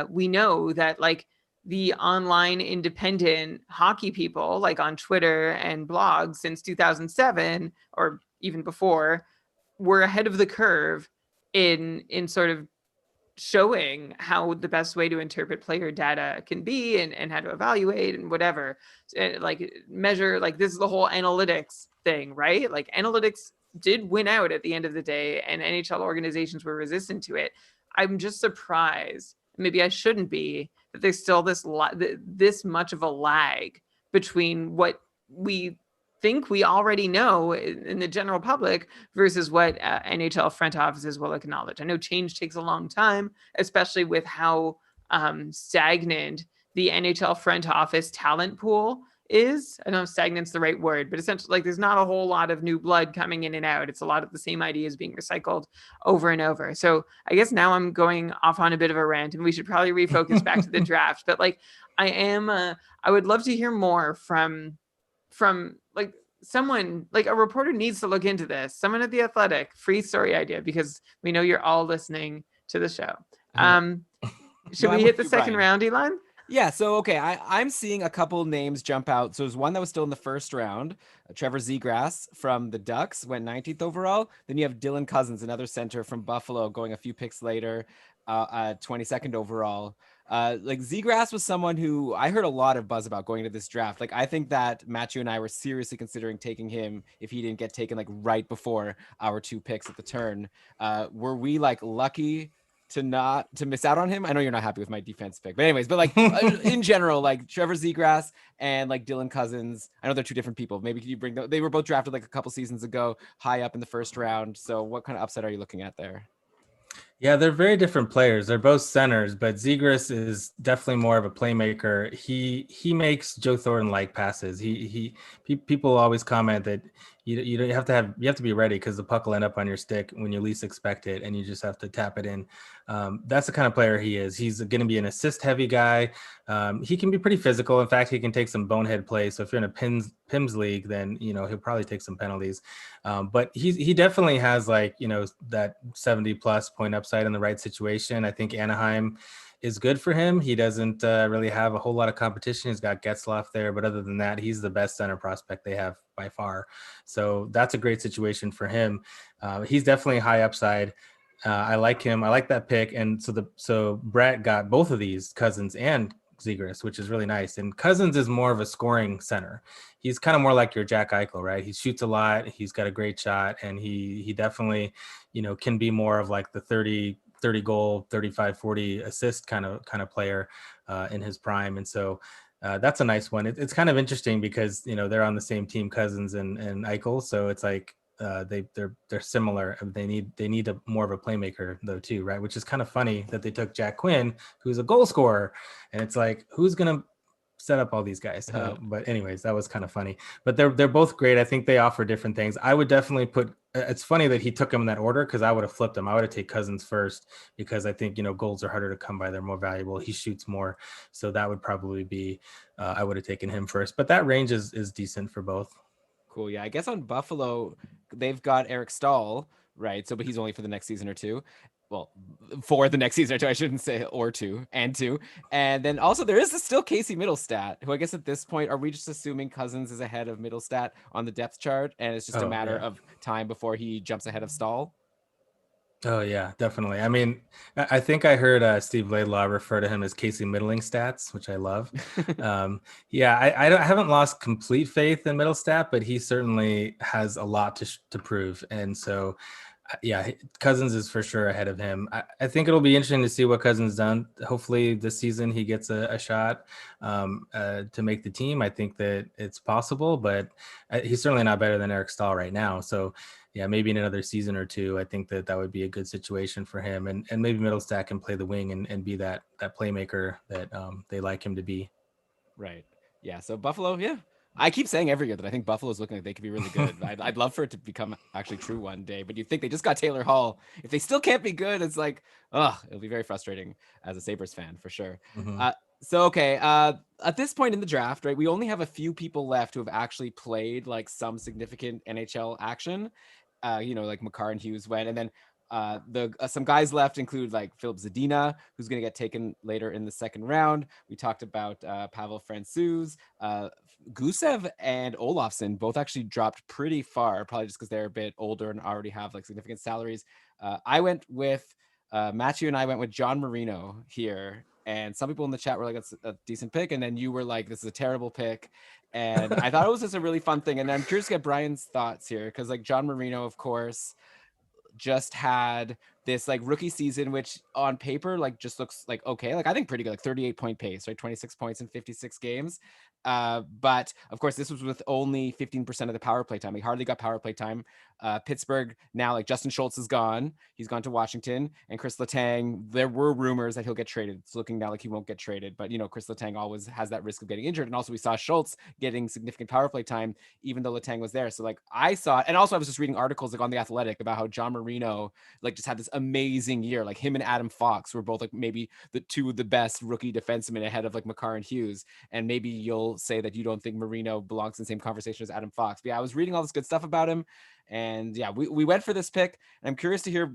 we know that like the online independent hockey people, like on Twitter and blogs since 2007 or even before, were ahead of the curve in sort of showing how the best way to interpret player data can be and how to evaluate and whatever, like measure, like this is the whole analytics thing, right? Like analytics did win out at the end of the day, and NHL organizations were resistant to it. I'm just surprised, maybe I shouldn't be, that there's still this much of a lag between what we think we already know in the general public versus what NHL front offices will acknowledge. I know change takes a long time, especially with how stagnant the NHL front office talent pool is. I know stagnant's the right word, but essentially like there's not a whole lot of new blood coming in and out. It's a lot of the same ideas being recycled over and over. So I guess now I'm going off on a bit of a rant, and we should probably refocus back to the draft. But like I would love to hear more from like someone, like a reporter needs to look into this. Someone at The Athletic, free story idea, because we know you're all listening to the show. Should we hit the second round, Elon? Yeah, so okay, I'm seeing a couple names jump out. So there's one that was still in the first round, Trevor Zegras from the Ducks, went 19th overall. Then you have Dylan Cousins, another center from Buffalo, going a few picks later, 22nd overall. Like Zegras was someone who I heard a lot of buzz about going into this draft. Like I think that Matthew and I were seriously considering taking him if he didn't get taken like right before our two picks at the turn. Were we like lucky to miss out on him? I know you're not happy with my defense pick, but anyways, but like in general, like Trevor Zegras and like Dylan Cousins, I know they're two different people. Maybe can you bring them? They were both drafted like a couple seasons ago, high up in the first round. So what kind of upset are you looking at there? Yeah, they're very different players. They're both centers, but Zegras is definitely more of a playmaker. He makes Joe Thornton-like passes. People always comment that you have to be ready because the puck will end up on your stick when you least expect it, and you just have to tap it in. That's the kind of player he is. He's going to be an assist-heavy guy. He can be pretty physical. In fact, he can take some bonehead plays. So if you're in a PIMS league, then he'll probably take some penalties. But he definitely has like that 70+ point upside in the right situation. I think Anaheim is good for him. He doesn't really have a whole lot of competition. He's got Getzlaf there, but other than that, he's the best center prospect they have by far. So that's a great situation for him. He's definitely high upside. I like him. I like that pick. And so Brett got both of these, Cousins and Zegras, which is really nice. And Cousins is more of a scoring center. He's kind of more like your Jack Eichel, right? He shoots a lot. He's got a great shot, and he definitely, can be more of like the 30 goal, 35, 40 assist kind of player in his prime. And so that's a nice one. It's kind of interesting because, they're on the same team, Cousins and Eichel. So it's like they're similar. They need more of a playmaker though too, right? Which is kind of funny that they took Jack Quinn, who's a goal scorer, and it's like, who's going to set up all these guys? But anyways, that was kind of funny. But they're both great. I think they offer different things. I would definitely put it's funny that he took him in that order, because I would have flipped him. I would have taken Cousins first, because I think, goals are harder to come by. They're more valuable. He shoots more. So that would probably be, I would have taken him first. But that range is decent for both. Cool. Yeah. I guess on Buffalo, they've got Eric Stahl, right? So, but he's only for the next season or two. Well, for the next season or two, I shouldn't say or two. And then also there is still Casey Middlestat, who I guess at this point, are we just assuming Cousins is ahead of Middlestat on the depth chart, and it's just a matter of time before he jumps ahead of Stahl? Oh yeah, definitely. I mean, I think I heard Steve Laidlaw refer to him as Casey Middling stats, which I love. Yeah, I haven't lost complete faith in Middlestat, but he certainly has a lot to prove. And so, yeah, Cousins is for sure ahead of him. I think it'll be interesting to see what Cousins done. Hopefully this season he gets a shot to make the team. I think that it's possible, but he's certainly not better than Eric Stahl right now. So yeah, maybe in another season or two, I think that would be a good situation for him. And maybe Middlestat can play the wing and be that playmaker that they like him to be. Right. Yeah. So Buffalo, yeah. I keep saying every year that I think Buffalo's looking like they could be really good. I'd love for it to become actually true one day, but you think they just got Taylor Hall. If they still can't be good, it's like, it'll be very frustrating as a Sabres fan for sure. Mm-hmm. Okay. At this point in the draft, right, we only have a few people left who have actually played like some significant NHL action. Like Makar and Hughes went, and then some guys left include like Philip Zadina, who's going to get taken later in the second round. We talked about Pavel Francouz, Gusev and Olofsson both actually dropped pretty far, probably just because they're a bit older and already have like significant salaries. I went with Matthew and I went with John Marino here. And some people in the chat were like, that's a decent pick. And then you were like, this is a terrible pick. And I thought it was just a really fun thing. And I'm curious to get Brian's thoughts here. Because like John Marino, of course, just had this like rookie season, which on paper like just looks like okay, like I think pretty good, like 38-point pace, right? 26 points in 56 games. But of course, this was with only 15% of the power play time. He hardly got power play time. Pittsburgh now, like Justin Schultz is gone. He's gone to Washington, and Chris Letang. There were rumors that he'll get traded. It's looking now like he won't get traded, but Chris Letang always has that risk of getting injured. And also, we saw Schultz getting significant power play time, even though Letang was there. So like I saw, and also I was just reading articles like on The Athletic about how John Marino like just had this amazing year. Like him and Adam Fox were both like maybe the two of the best rookie defensemen ahead of like Makar and Hughes. And maybe you'll say that you don't think Marino belongs in the same conversation as Adam Fox. But yeah, I was reading all this good stuff about him. And yeah, we went for this pick. And I'm curious to hear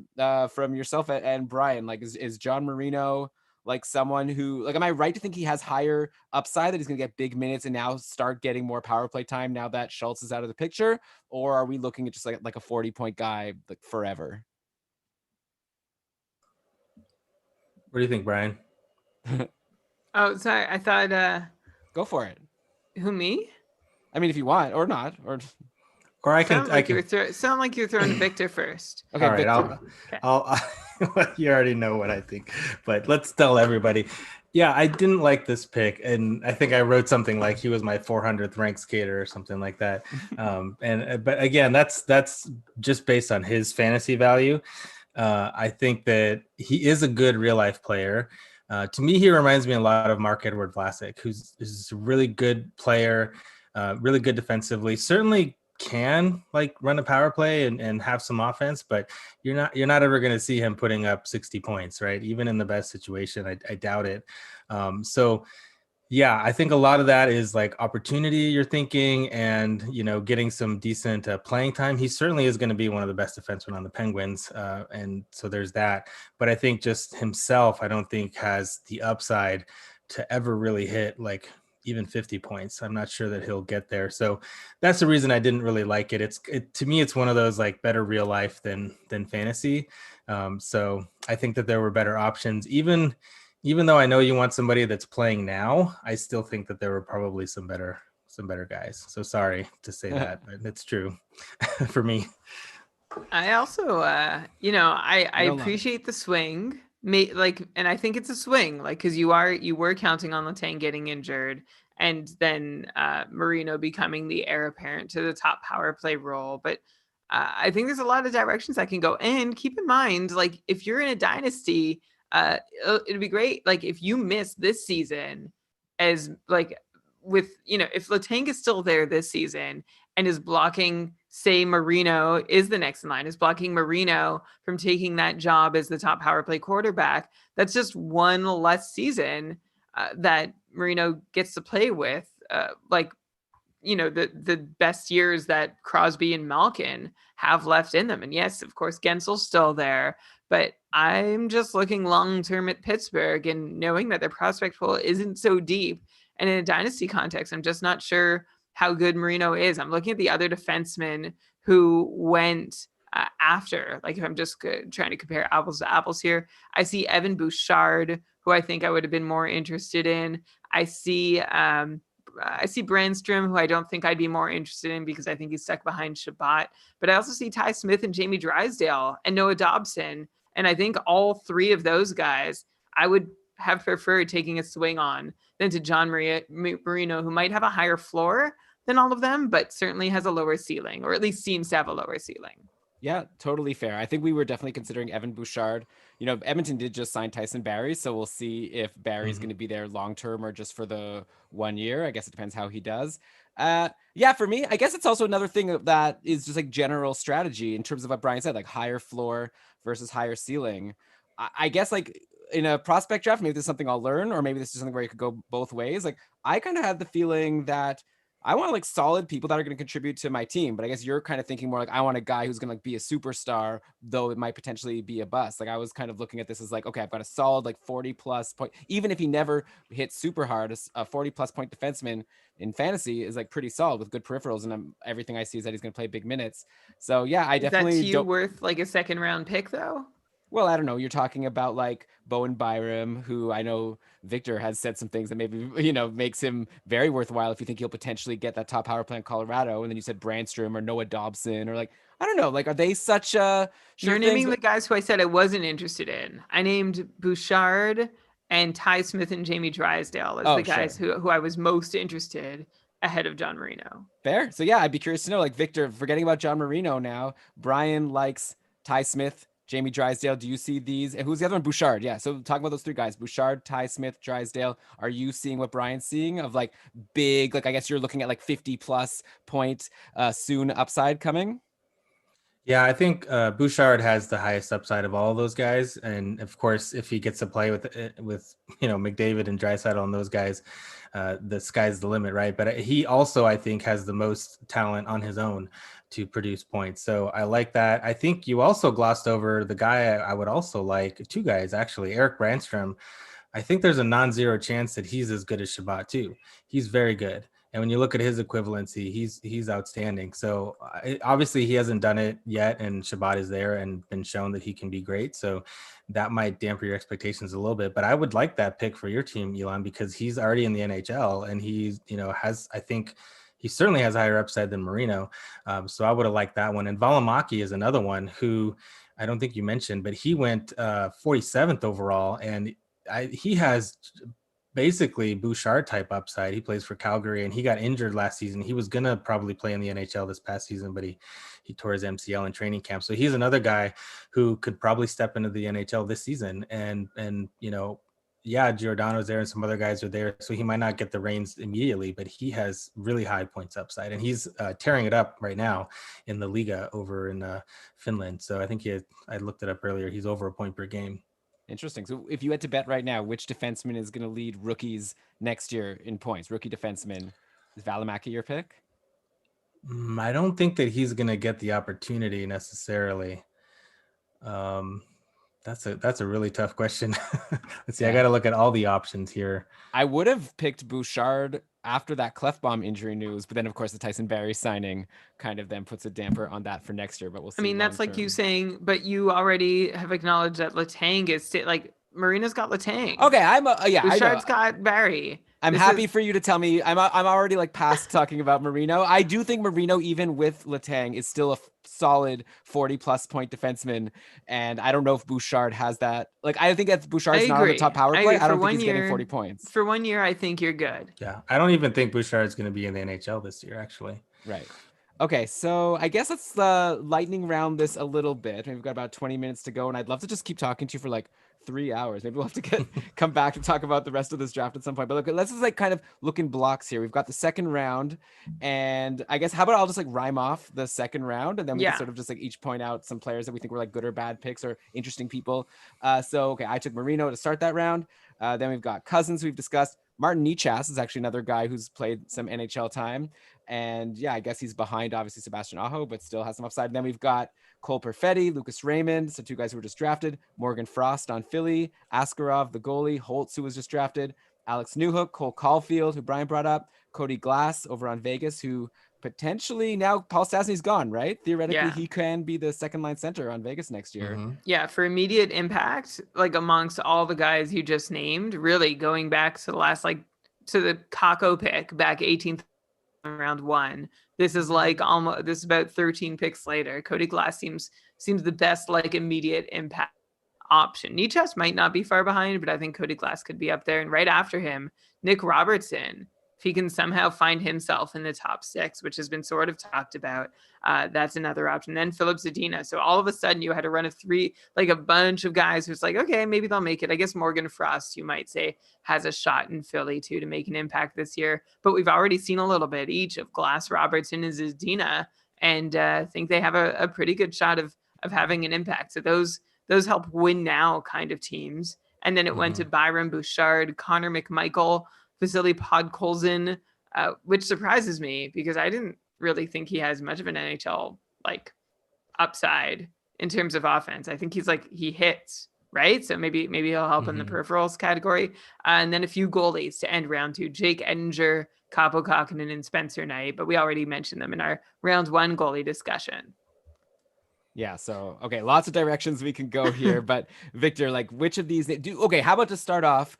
from yourself and Brian, like is John Marino like someone who, like, am I right to think he has higher upside, that he's going to get big minutes and now start getting more power play time now that Schultz is out of the picture? Or are we looking at just like a 40-point guy like forever? What do you think, Brian? Oh, sorry. I thought. Go for it. Who, me? I mean, if you want, or not, or I can. Sound like you're throwing to Victor first. Okay, all right. I'll you already know what I think, but let's tell everybody. Yeah, I didn't like this pick, and I think I wrote something like he was my 400th ranked skater or something like that. But again, that's just based on his fantasy value. I think that he is a good real life player. To me, he reminds me a lot of Marc-Edouard Vlasic, who's a really good player, really good defensively. Certainly can like run a power play and have some offense, but you're not ever going to see him putting up 60 points, right? Even in the best situation, I doubt it. So yeah, I think a lot of that is like opportunity you're thinking, and getting some decent playing time. He certainly is going to be one of the best defensemen on the Penguins, and so there's that. But I think just himself, I don't think has the upside to ever really hit like even 50 points. I'm not sure that he'll get there. So that's the reason I didn't really like it. To me, it's one of those like better real life than fantasy. So I think that there were better options. Even though I know you want somebody that's playing now, I still think that there were probably some better guys. So sorry to say that, but it's true for me. I also, I appreciate the swing. And I think it's a swing, like, because you were counting on Letang getting injured, and then Marino becoming the heir apparent to the top power play role. But I think there's a lot of directions that can go. And keep in mind, like, if you're in a dynasty, it'd be great. Like, if you miss this season, as like with if Letang is still there this season and is blocking say Marino is the next in line, is blocking Marino from taking that job as the top power play quarterback. That's just one less season that Marino gets to play with. The best years that Crosby and Malkin have left in them. And yes, of course, Gensel's still there, but I'm just looking long-term at Pittsburgh and knowing that their prospect pool isn't so deep. And in a dynasty context, I'm just not sure how good Marino is. I'm looking at the other defensemen who went after, like if I'm just trying to compare apples to apples here, I see Evan Bouchard, who I think I would have been more interested in. I see Branstrom, who I don't think I'd be more interested in because I think he's stuck behind Shabbat. But I also see Ty Smith and Jamie Drysdale and Noah Dobson. And I think all three of those guys, I would have preferred taking a swing on than to John Marino, who might have a higher floor than all of them, but certainly has a lower ceiling, or at least seems to have a lower ceiling. Yeah, totally fair. I think we were definitely considering Evan Bouchard. Edmonton did just sign Tyson Barrie, so we'll see if Barrie's going to be there long term or just for the 1 year. I guess it depends how he does. Yeah, for me, I guess it's also another thing that is just like general strategy in terms of what Brian said, like higher floor versus higher ceiling. I guess like in a prospect draft, maybe this is something I'll learn, or maybe this is something where it could go both ways. Like I kind of had the feeling that I want like solid people that are going to contribute to my team, but I guess you're kind of thinking more like I want a guy who's going to like be a superstar, though it might potentially be a bust. Like I was kind of looking at this as like, okay, I've got a solid like 40 plus point, even if he never hits super hard, a 40 plus point defenseman in fantasy is like pretty solid with good peripherals, and everything I see is that he's going to play big minutes. So yeah, I definitely Is that to you worth like a second round pick though? Well, I don't know. You're talking about like Bowen Byram, who I know Victor has said some things that maybe, makes him very worthwhile if you think he'll potentially get that top power play in Colorado. And then you said Branstrom or Noah Dobson or like, I don't know, like, are they such You're naming the guys who I said I wasn't interested in. I named Bouchard and Ty Smith and Jamie Drysdale as the guys who I was most interested ahead of John Marino. Fair. So yeah, I'd be curious to know, like Victor, forgetting about John Marino now, Brian likes Ty Smith, Jamie Drysdale. Do you see these? And who's the other one? Bouchard. Yeah. So talking about those three guys, Bouchard, Ty Smith, Drysdale. Are you seeing what Brian's seeing of like big, like I guess you're looking at like 50 plus point soon upside coming? Yeah, I think Bouchard has the highest upside of all of those guys, and of course, if he gets to play with McDavid and Draisaitl and those guys, the sky's the limit, right? But he also, I think, has the most talent on his own to produce points. So I like that. I think you also glossed over the guy I would also like, two guys actually, Eric Branstrom. I think there's a non-zero chance that he's as good as Shabbat too. He's very good. And when you look at his equivalency, he's outstanding. So obviously he hasn't done it yet, and Shabbat is there and been shown that he can be great. So that might dampen your expectations a little bit. But I would like that pick for your team, Elon, because he's already in the NHL and he's, I think he certainly has a higher upside than Marino. So I would have liked that one. And Valimaki is another one who I don't think you mentioned, but he went 47th overall, and he has basically Bouchard type upside. He plays for Calgary and he got injured last season. He was going to probably play in the NHL this past season, but he tore his MCL in training camp. So he's another guy who could probably step into the NHL this season. And Giordano's there and some other guys are there. So he might not get the reins immediately, but he has really high points upside, and he's tearing it up right now in the Liga over in Finland. So I think I looked it up earlier. He's over a point per game. Interesting. So if you had to bet right now, which defenseman is going to lead rookies next year in points? Rookie defenseman. Is Valimaki your pick? I don't think that he's going to get the opportunity necessarily. That's a really tough question. Let's see. Yeah. I got to look at all the options here. I would have picked Bouchard after that Clefbaum injury news, but then of course the Tyson Barrie signing kind of then puts a damper on that for next year. But we'll see. I mean, that's like you saying, but you already have acknowledged that Letang is like Marina's got Letang. Okay, Bouchard's got Barrie. I'm happy for you to tell me. I'm already like past talking about Marino. I do think Marino, even with Letang, is still a solid 40 plus point defenseman. And I don't know if Bouchard has that. Like, I think that Bouchard's not on the top power play. I don't think he's getting 40 points. For 1 year, I think you're good. Yeah. I don't even think Bouchard's going to be in the NHL this year, actually. Right. Okay, so I guess let's lightning round this a little bit. We've got about 20 minutes to go, and I'd love to just keep talking to you for like 3 hours. Maybe we'll have to come back to talk about the rest of this draft at some point. But look, let's just like kind of look in blocks here. We've got the second round, and I guess how about I'll just like rhyme off the second round, and then we can sort of just like each point out some players that we think were like good or bad picks or interesting people. So okay, I took Marino to start that round. Then we've got Cousins, we've discussed. Martin Nichas is actually another guy who's played some NHL time. And yeah, I guess he's behind obviously Sebastian Aho, but still has some upside. And then we've got Cole Perfetti, Lucas Raymond, so 2 guys who were just drafted. Morgan Frost on Philly, Askarov, the goalie, Holtz, who was just drafted. Alex Newhook, Cole Caulfield, who Brian brought up, Cody Glass over on Vegas, who potentially now Paul Stastny's gone, right? Theoretically, he can be the second line center on Vegas next year. Mm-hmm. Yeah, for immediate impact, like amongst all the guys you just named, really going back to the last, like to the Kako pick back 18th round 1. This is like almost, this is about 13 picks later. Cody Glass seems the best like immediate impact option. Nichas might not be far behind, but I think Cody Glass could be up there. And right after him, Nick Robertson, if he can somehow find himself in the top 6, which has been sort of talked about, that's another option. Then Philip Zadina. So all of a sudden you had to run a 3, like a bunch of guys who's like, okay, maybe they'll make it. I guess Morgan Frost, you might say, has a shot in Philly too to make an impact this year. But we've already seen a little bit each of Glass, Robertson, and Zadina, and I think they have a pretty good shot of having an impact. So those help win now kind of teams. And then it went to Byron Bouchard, Connor McMichael, Vasily Podkolzin, which surprises me because I didn't really think he has much of an NHL like upside in terms of offense. I think he hits, right? So maybe he'll help in the peripherals category. And then a few goalies to end round 2, Jake Edinger, Kaapo Kakkonen, and Spencer Knight. But we already mentioned them in our round 1 goalie discussion. Yeah, so okay, lots of directions we can go here, but Victor, like which of these how about to start off,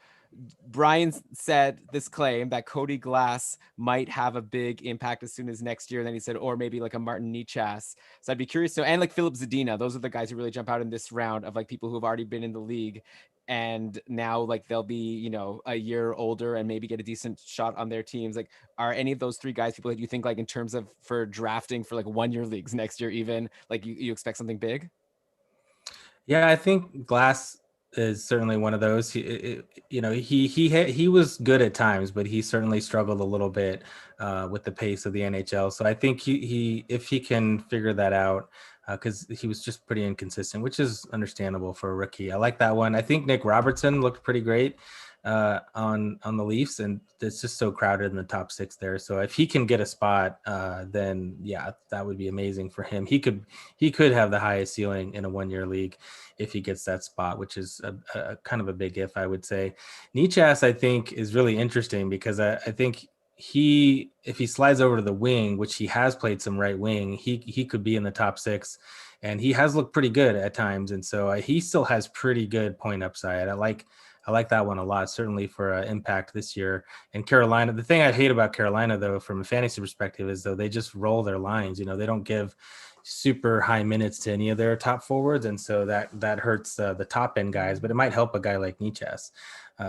Brian said this claim that Cody Glass might have a big impact as soon as next year. And then he said, or maybe like a Martin Nichas. So I'd be curious to, and like Philip Zadina, those are the guys who really jump out in this round of like people who have already been in the league. And now like they'll be, a year older and maybe get a decent shot on their teams. Like, are any of those 3 guys people that you think like in terms of for drafting for like 1-year leagues next year, even like you expect something big? Yeah, I think Glass is certainly one of those. He was good at times, but he certainly struggled a little bit with the pace of the NHL. So I think he if he can figure that out, because he was just pretty inconsistent, which is understandable for a rookie. I like that one. I think Nick Robertson looked pretty great on the Leafs, and it's just so crowded in the top 6 there. So if he can get a spot, then yeah, that would be amazing for him. He could have the highest ceiling in a 1-year league if he gets that spot, which is a kind of a big if, I would say. Nichas, I think, is really interesting because I think if he slides over to the wing, which he has played some right wing, he could be in the top 6, and he has looked pretty good at times. And so he still has pretty good point upside. I like that one a lot, certainly for impact this year. And Carolina, the thing I hate about Carolina, though, from a fantasy perspective, is though they just roll their lines. They don't give super high minutes to any of their top forwards, and so that hurts the top end guys. But it might help a guy like Nichas.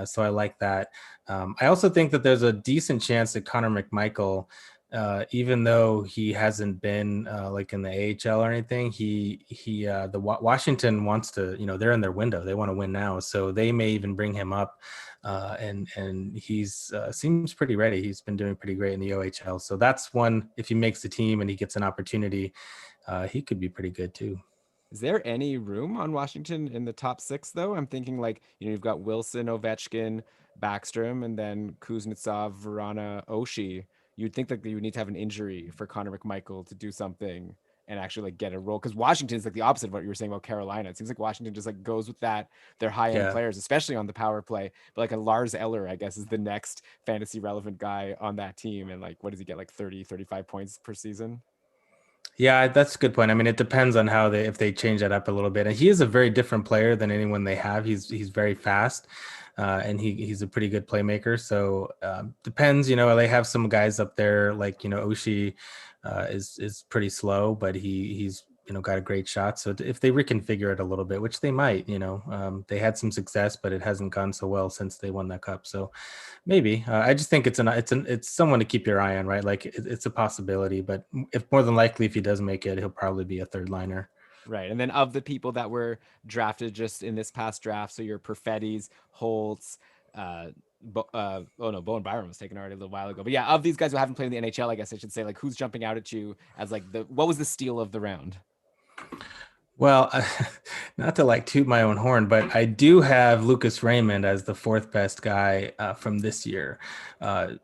So I like that. I also think that there's a decent chance that Connor McMichael, even though he hasn't been like in the AHL or anything, Washington wants to, they're in their window. They want to win now. So they may even bring him up. And he's seems pretty ready. He's been doing pretty great in the OHL. So that's one, if he makes the team and he gets an opportunity, he could be pretty good too. Is there any room on Washington in the top 6 though? I'm thinking like, you've got Wilson, Ovechkin, Backstrom, and then Kuznetsov, Verana, Oshie. You'd think that you would need to have an injury for Connor McMichael to do something and actually like get a role, because Washington is like the opposite of what you were saying about Carolina. It seems like Washington just like goes with that, their high-end players, especially on the power play. But like a Lars Eller, I guess, is the next fantasy relevant guy on that team. And like, what does he get, like 30, 35 points per season? Yeah, that's a good point. I mean, it depends on how if they change that up a little bit. And he is a very different player than anyone they have. He's very fast, and he's a pretty good playmaker. So depends. They have some guys up there like Oshie is pretty slow, but he's got a great shot. So if they reconfigure it a little bit, which they might, they had some success, but it hasn't gone so well since they won that cup. So maybe I just think it's someone to keep your eye on, right? Like it's a possibility, but if more than likely, if he does make it, he'll probably be a third liner. Right. And then of the people that were drafted just in this past draft, so your Perfettis, Holtz, oh no, Bowen Byram was taken already a little while ago. But yeah, of these guys who haven't played in the NHL, I guess I should say, like, who's jumping out at you as like what was the steal of the round? Well, not to like toot my own horn, but I do have Lucas Raymond as the fourth best guy from this year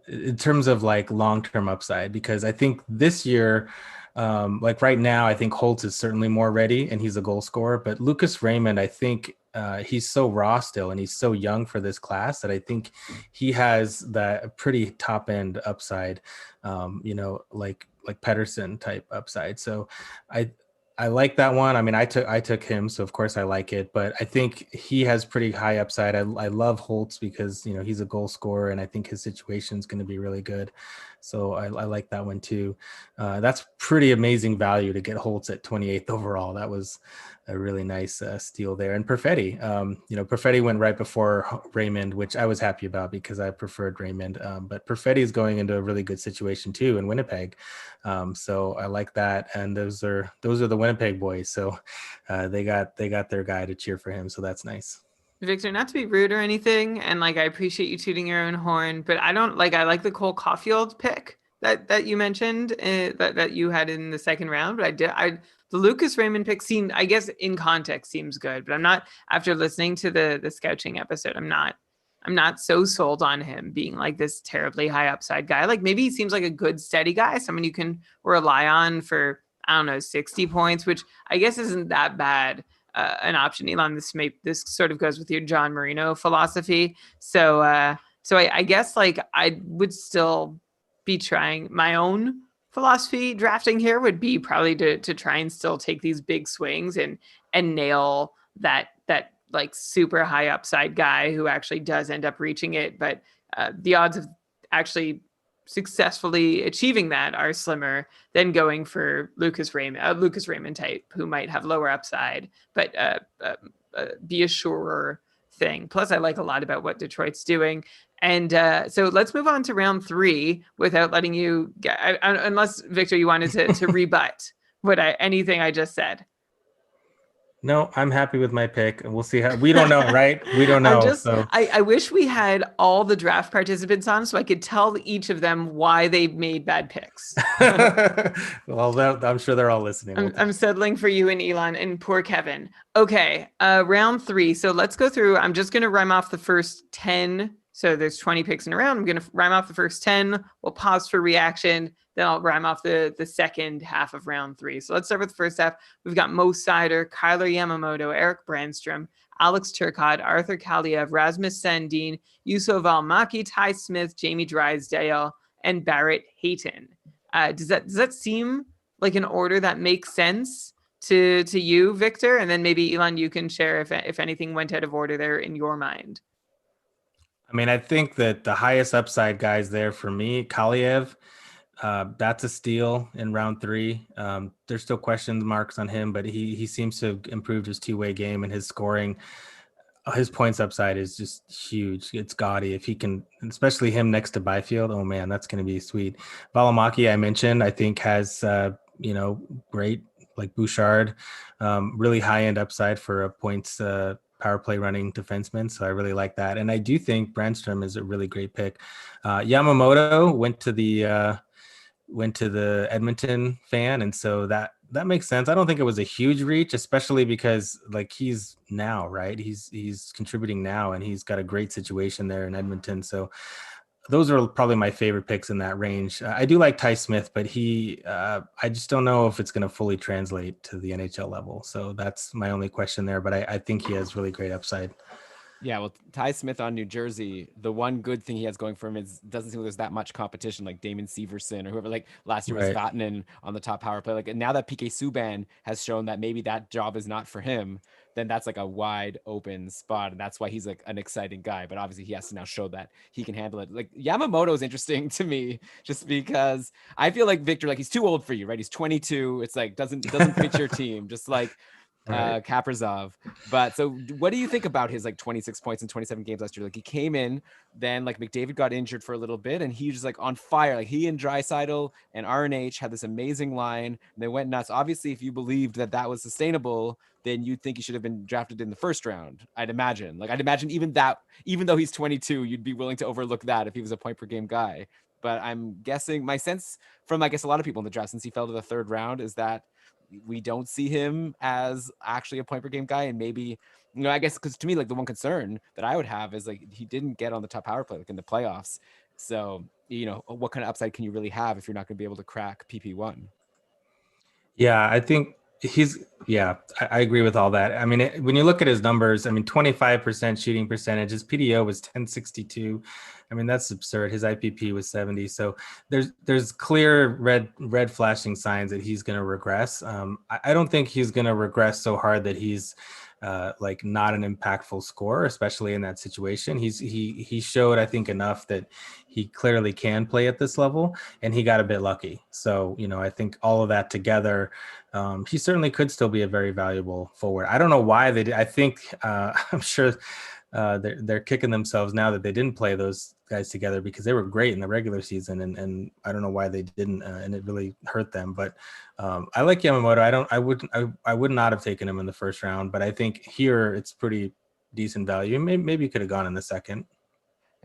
in terms of like long-term upside, because I think this year, like right now, I think Holtz is certainly more ready and he's a goal scorer, but Lucas Raymond, I think he's so raw still and he's so young for this class that I think he has that pretty top end upside, like Pedersen type upside. So I like that one. I mean, I took him, so of course I like it. But I think he has pretty high upside. I love Holtz because he's a goal scorer, and I think his situation is going to be really good. So I like that one too. That's pretty amazing value to get Holtz at 28th overall. That was a really nice steal there. And Perfetti, Perfetti went right before Raymond, which I was happy about because I preferred Raymond. But Perfetti is going into a really good situation too in Winnipeg. So I like that. And those are the Winnipeg boys. So they got their guy to cheer for him. So that's nice. Victor, not to be rude or anything, and like I appreciate you tooting your own horn, but I like the Cole Caulfield pick that you mentioned that you had in the second round. But the Lucas Raymond pick seemed, I guess in context, seems good, but I'm not, after listening to the scouting episode, I'm not so sold on him being like this terribly high upside guy. Like maybe he seems like a good steady guy, someone you can rely on for, I don't know, 60 points, which I guess isn't that bad. An option, Elon. This sort of goes with your John Marino philosophy. So I guess like I would still be trying my own philosophy. Drafting here would be probably to try and still take these big swings and nail that like super high upside guy who actually does end up reaching it. But the odds of actually successfully achieving that are slimmer than going for Lucas Raymond type, who might have lower upside, but be a surer thing. Plus, I like a lot about what Detroit's doing. And so let's move on to round 3 without letting you get, unless Victor, you wanted to rebut anything I just said. No, I'm happy with my pick. We'll see how. We don't know, right? We don't know. I wish we had all the draft participants on so I could tell each of them why they made bad picks. Well, I'm sure they're all listening. I'm settling for you and Elon and poor Kevin. Okay, round 3. So let's go through. I'm just going to rhyme off the first 10. So there's 20 picks in a round. I'm going to rhyme off the first 10. We'll pause for reaction. Then I'll rhyme off the second half of round 3. So let's start with the first half. We've got Mo Sider, Kyler Yamamoto, Eric Branstrom, Alex Turcotte, Arthur Kaliev, Rasmus Sandin, Yusuf Almaki, Ty Smith, Jamie Drysdale, and Barrett Hayton. Does that seem like an order that makes sense to you, Victor? And then maybe Elon, you can share if anything went out of order there in your mind. I mean, I think that the highest upside guys there for me, Kaliev, that's a steal in round 3. There's still question marks on him, but he seems to have improved his two-way game and his scoring. His points upside is just huge. It's gaudy. If he can, especially him next to Byfield, oh man, that's going to be sweet. Valimaki, I mentioned, I think has, great, like Bouchard, really high-end upside for a points power play running defenseman. So I really like that. And I do think Branstrom is a really great pick. Yamamoto went to the Edmonton fan. And so that makes sense. I don't think it was a huge reach, especially because like he's now, right. He's contributing now and he's got a great situation there in Edmonton. So those are probably my favorite picks in that range. I do like Ty Smith, but I just don't know if it's going to fully translate to the NHL level. So that's my only question there, but I think he has really great upside. Yeah, well, Ty Smith on New Jersey, the one good thing he has going for him is doesn't seem like there's that much competition like Damon Severson or whoever, like last year was Vatanen on the top power play. Like, and now that PK Subban has shown that maybe that job is not for him, then that's like a wide open spot. And that's why he's like an exciting guy. But obviously he has to now show that he can handle it. Like Yamamoto is interesting to me just because I feel like Victor, like he's too old for you, right? He's 22. It's like, doesn't fit your team. Just like, Right. Kaprizov. But so what do you think about his like 26 points in 27 games last year? Like he came in, then like McDavid got injured for a little bit, and he was just like on fire. Like he and Draisaitl and RNH had this amazing line, and they went nuts. Obviously, if you believed that that was sustainable, then you'd think he should have been drafted in the first round. I'd imagine. Like I'd imagine even that, even though he's 22, you'd be willing to overlook that if he was a point per game guy. But I'm guessing my sense from I guess a lot of people in the draft since he fell to the third round is that we don't see him as actually a point per game guy. And maybe, I guess because to me, like the one concern that I would have is like he didn't get on the top power play like in the playoffs. So, what kind of upside can you really have if you're not going to be able to crack PP1? Yeah, I think I agree with all that. I mean, when you look at his numbers, I mean, 25% shooting percentage, his PDO was 1062. I mean, that's absurd. His IPP was 70. So there's clear red flashing signs that he's going to regress. I don't think he's going to regress so hard that he's like not an impactful scorer, especially in that situation. He showed, I think, enough that he clearly can play at this level, and he got a bit lucky. So, I think all of that together, he certainly could still be a very valuable forward. I don't know why they did. I think I'm sure they're kicking themselves now that they didn't play those guys together because they were great in the regular season, and I don't know why they didn't, and it really hurt them. But I like Yamamoto. I would not have taken him in the first round, but I think here it's pretty decent value. Maybe could have gone in the second.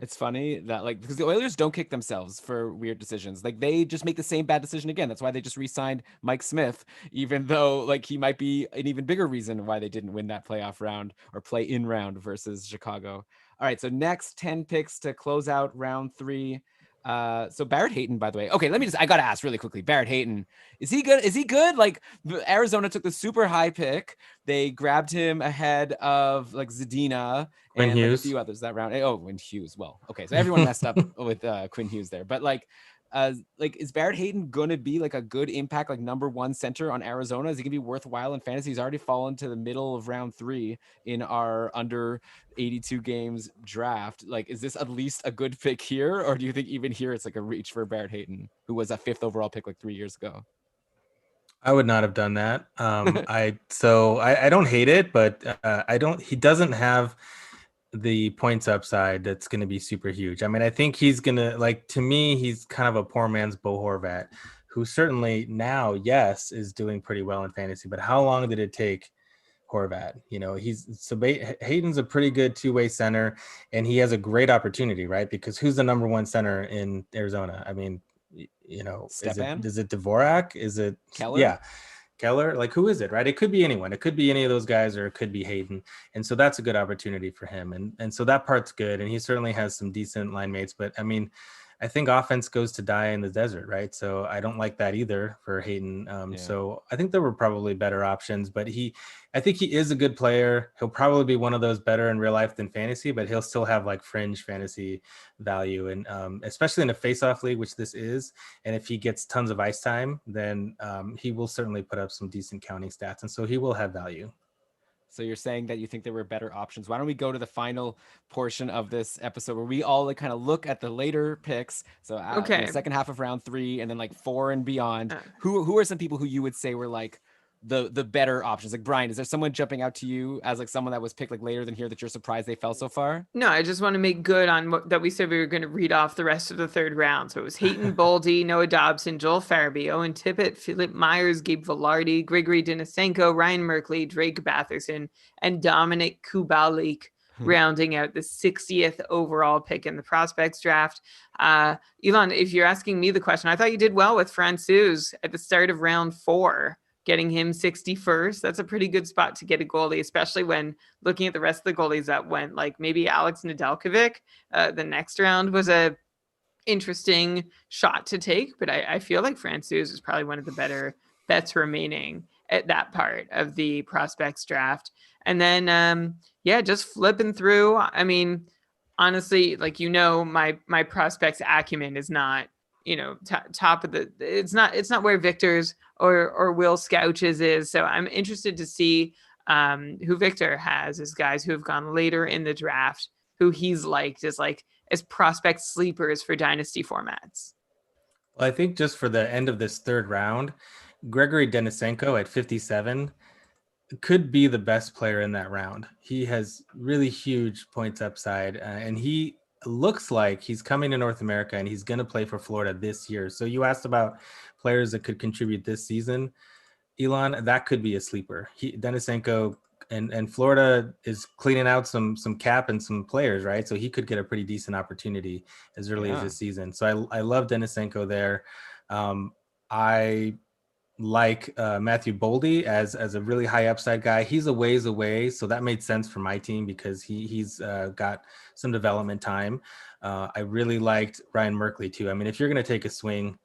It's funny that like because the Oilers don't kick themselves for weird decisions. Like they just make the same bad decision again. That's why they just re-signed Mike Smith, even though like he might be an even bigger reason why they didn't win that playoff round or play in round versus Chicago. All right, so next 10 picks to close out round 3. So Barrett Hayton, by the way. Okay, I gotta ask really quickly. Barrett Hayton, is he good? Is he good? Like Arizona took the super high pick. They grabbed him ahead of like Zadina Quinn and like a Hughes. few others that round. Oh, and Hughes. Well, okay, so everyone messed up with Quinn Hughes there. But like is Barrett Hayton gonna be like a good impact, like number 1 center on Arizona? Is he gonna be worthwhile in fantasy? He's already fallen to the middle of round 3 in our under 82 games draft. Like, is this at least a good pick here, or do you think even here it's like a reach for Barrett Hayton, who was a 5th overall pick like 3 years ago? I would not have done that. I don't hate it, but he doesn't have the points upside that's going to be super huge. I mean, I think he's going to, like, to me, he's kind of a poor man's Bo Horvat, who certainly now, yes, is doing pretty well in fantasy, but how long did it take Horvat? Hayden's a pretty good two-way center, and he has a great opportunity, right? Because who's the number 1 center in Arizona? I mean, Stepan? is it Dvorak? Is it Keller? Yeah, Keller? Like, who is it, right? It could be anyone. It could be any of those guys, or it could be Hayden. And so that's a good opportunity for him. And so that part's good. And he certainly has some decent line mates. But I mean, I think offense goes to die in the desert, right? So I don't like that either for Hayden. So I think there were probably better options, but I think he is a good player. He'll probably be one of those better in real life than fantasy, but he'll still have like fringe fantasy value. And especially in a face-off league, which this is, and if he gets tons of ice time, then he will certainly put up some decent counting stats. And so he will have value. So you're saying that you think there were better options. Why don't we go to the final portion of this episode where we all like kind of look at the later picks. So Okay. the second half of round 3 and then like 4 and beyond. Who are some people who you would say were like the better options? Like Brian, is there someone jumping out to you as like someone that was picked like later than here that you're surprised they fell so far? No, I just want to make good on that we said we were going to read off the rest of the third round. So it was Hayton, Boldy, Noah Dobson, Joel Farabee, Owen Tippett, Philip Myers, Gabe Velarde, Grigory Denisenko, Ryan Merkley, Drake Batherson, and Dominic Kubalik, rounding out the 60th overall pick in the prospects draft. Elon, if you're asking me the question, I thought you did well with Francouz at the start of round 4. Getting him 61st, that's a pretty good spot to get a goalie, especially when looking at the rest of the goalies that went, like maybe Alex Nedeljkovic. The next round was a interesting shot to take, but I feel like Francouz is probably one of the better bets remaining at that part of the prospects draft. And then, just flipping through. I mean, honestly, like, my prospects acumen is not, top of the, it's not where Victor's or Will Scouch's is. So I'm interested to see who Victor has as guys who have gone later in the draft, who he's liked as prospect sleepers for dynasty formats. Well, I think just for the end of this third round, Gregory Denisenko at 57, could be the best player in that round. He has really huge points upside, and he looks like he's coming to North America and he's going to play for Florida this year. So you asked about players that could contribute this season. Elon, that could be a sleeper. Denisenko and Florida is cleaning out some cap and some players, right? So he could get a pretty decent opportunity as early as this season. So I love Denisenko there. I like Matthew Boldy as a really high upside guy. He's a ways away, so that made sense for my team because he's got some development time. I really liked Ryan Merkley too. I mean, if you're going to take a swing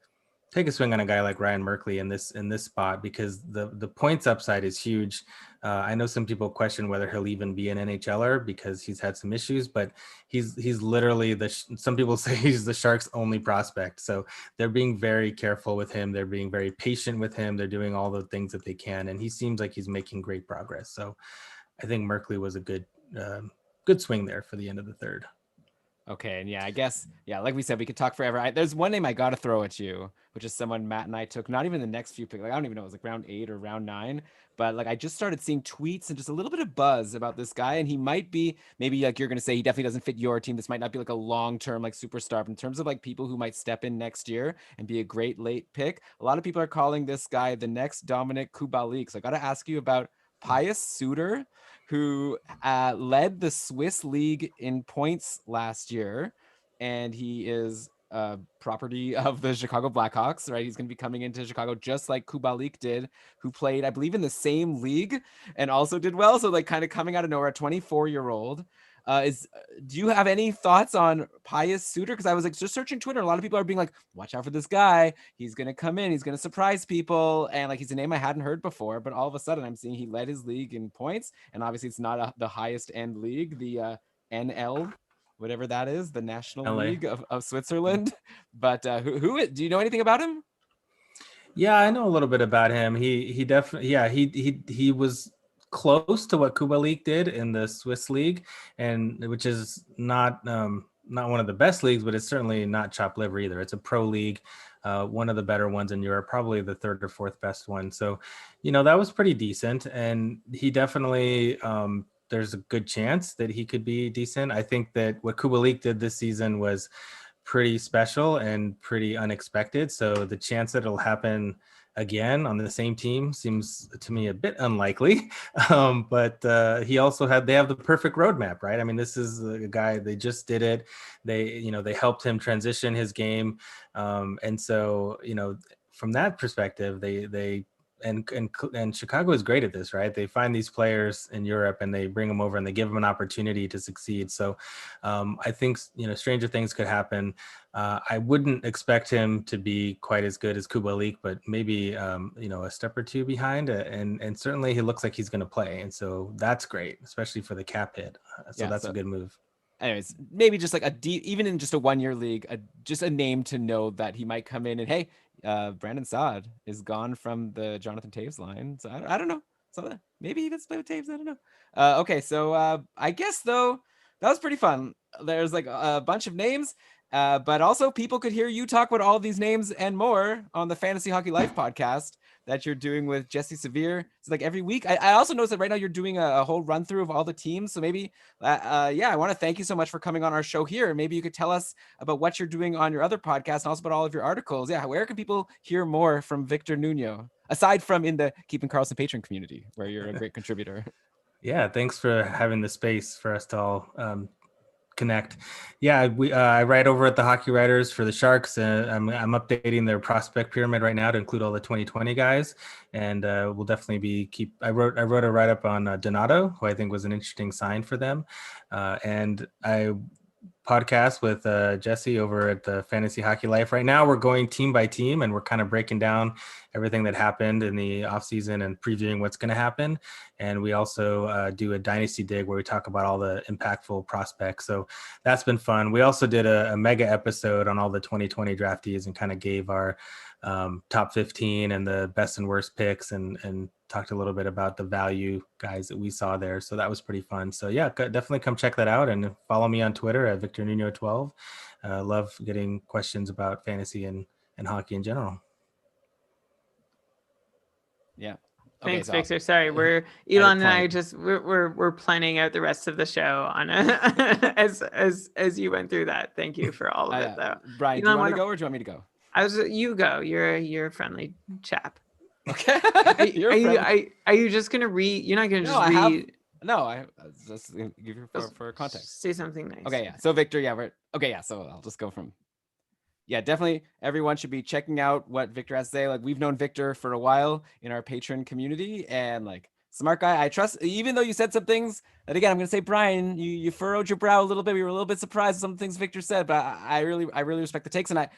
on a guy like Ryan Merkley in this spot because the points upside is huge. I know some people question whether he'll even be an NHLer because he's had some issues, but he's literally some people say he's the Sharks' only prospect. So they're being very careful with him. They're being very patient with him. They're doing all the things that they can, and he seems like he's making great progress. So I think Merkley was a good swing there for the end of the third. Okay, and I guess, like we said, we could talk forever. There's one name I got to throw at you, which is someone Matt and I took, not even the next few picks. Like, I don't even know, it was like round 8 or round 9. But like, I just started seeing tweets and just a little bit of buzz about this guy. And he might be, maybe like you're going to say, he definitely doesn't fit your team. This might not be like a long-term like superstar. But in terms of like people who might step in next year and be a great late pick, a lot of people are calling this guy the next Dominic Kubalik. So I got to ask you about Pius Suter, who led the Swiss league in points last year. And he is property of the Chicago Blackhawks, right? He's going to be coming into Chicago just like Kubalik did, who played, I believe, in the same league and also did well. So like kind of coming out of nowhere, 24-year-old. Do you have any thoughts on Pius Suter? Because I was like just searching Twitter. A lot of people are being like, watch out for this guy. He's going to come in. He's going to surprise people. And like, he's a name I hadn't heard before, but all of a sudden I'm seeing he led his league in points. And obviously it's not the highest end league, the NL, whatever that is, the National LA. League of Switzerland. But who do you know anything about him? Yeah, I know a little bit about him. He definitely, he was close to what Kubalik did in the Swiss league, and which is not one of the best leagues, but it's certainly not chopped liver either. It's a pro league, one of the better ones in Europe, probably the third or fourth best one. So, that was pretty decent, and he definitely. There's a good chance that he could be decent. I think that what Kubalik did this season was pretty special and pretty unexpected. So the chance that it'll happen again on the same team seems to me a bit unlikely. But they have the perfect roadmap, right? I mean, this is a guy, they just did it. They helped him transition his game. And so, from that perspective, they and Chicago is great at this, right? They find these players in Europe and they bring them over and they give them an opportunity to succeed. So I think, stranger things could happen. I wouldn't expect him to be quite as good as Kubalik, but maybe, a step or two behind. And certainly he looks like he's going to play. And so that's great, especially for the cap hit. So that's a good move. Anyways, maybe just like even in just a 1-year league, just a name to know that he might come in and, hey, Brandon Saad is gone from the Jonathan Taves line. So I don't know. So maybe he gets to play with Taves. I don't know. Okay, so I guess, though, that was pretty fun. There's like a bunch of names, but also people could hear you talk about all these names and more on the Fantasy Hockey Life podcast that you're doing with Jesse Severe. It's like every week. I also noticed that right now you're doing a whole run through of all the teams. So maybe, I want to thank you so much for coming on our show here. Maybe you could tell us about what you're doing on your other podcast and also about all of your articles. Yeah, where can people hear more from Victor Nuno, aside from in the Keeping Karlsson patron community, where you're a great contributor? Yeah, thanks for having the space for us to all connect. Yeah, I write over at the Hockey Writers for the Sharks. I'm updating their prospect pyramid right now to include all the 2020 guys, and we'll definitely I wrote a write up on Donato, who I think was an interesting sign for them, and I podcast with Jesse over at the Fantasy Hockey Life. Right now we're going team by team and we're kind of breaking down everything that happened in the offseason and previewing what's going to happen. And we also do a Dynasty dig where we talk about all the impactful prospects. So that's been fun. We also did a mega episode on all the 2020 draftees and kind of gave our top 15 and the best and worst picks and talked a little bit about the value guys that we saw there. So that was pretty fun. So yeah, definitely come check that out and follow me on Twitter at Victor Nuno 12. Love getting questions about fantasy and hockey in general. Yeah. Thanks, so Victor. Sorry, Elon and I point. we're planning out the rest of the show on as you went through that. Thank you for all of it, though. Brian, do you want to go or do you want me to go? You go. You're a friendly chap. Okay. Are you just gonna read? You're not gonna just read. I just give you for context. Say something nice. Okay, yeah. So Victor, so I'll just go from. Yeah, definitely. Everyone should be checking out what Victor has to say. Like, we've known Victor for a while in our patron community, and like, smart guy. I trust, even though you said some things that, again, I'm going to say, Brian, you furrowed your brow a little bit. We were a little bit surprised at some things Victor said, but I really respect the takes. And I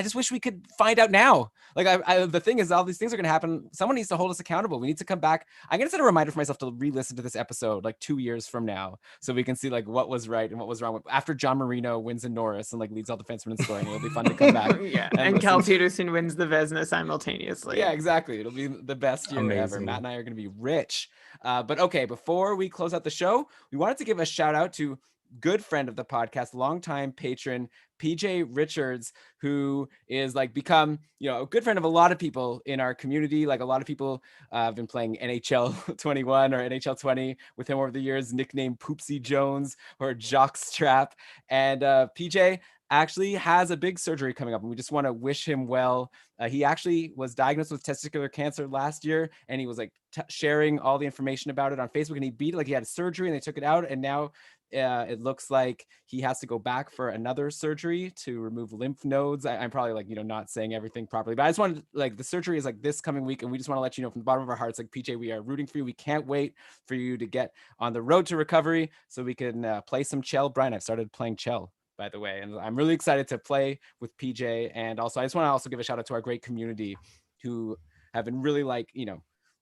just wish we could find out now. Like, the thing is, all these things are going to happen. Someone needs to hold us accountable. We need to come back. I'm going to set a reminder for myself to re-listen to this episode like 2 years from now, so we can see like what was right and what was wrong. After John Marino wins in Norris and like leads all defensemen in scoring, it'll be fun to come back. Yeah, and Cal Peterson wins the Vezina simultaneously. Yeah, exactly. It'll be the best year ever. Matt and I are going to be rich. But okay, before we close out the show, we wanted to give a shout out to good friend of the podcast, longtime patron, PJ Richards, who is like become, a good friend of a lot of people in our community. Like, a lot of people have been playing NHL 21 or NHL 20 with him over the years, nicknamed Poopsie Jones or Jockstrap. And PJ actually has a big surgery coming up, and we just want to wish him well. He actually was diagnosed with testicular cancer last year, and he was like sharing all the information about it on Facebook, and he beat it. Like, he had a surgery and they took it out, and now it looks like he has to go back for another surgery to remove lymph nodes. I'm probably like, not saying everything properly, but I just wanted, like, the surgery is like this coming week, and we just want to let you know from the bottom of our hearts, like, PJ, we are rooting for you. We can't wait for you to get on the road to recovery so we can play some Chell. Brian, I've started playing Chell, by the way, and I'm really excited to play with PJ. And also, I just want to also give a shout out to our great community who have been really like,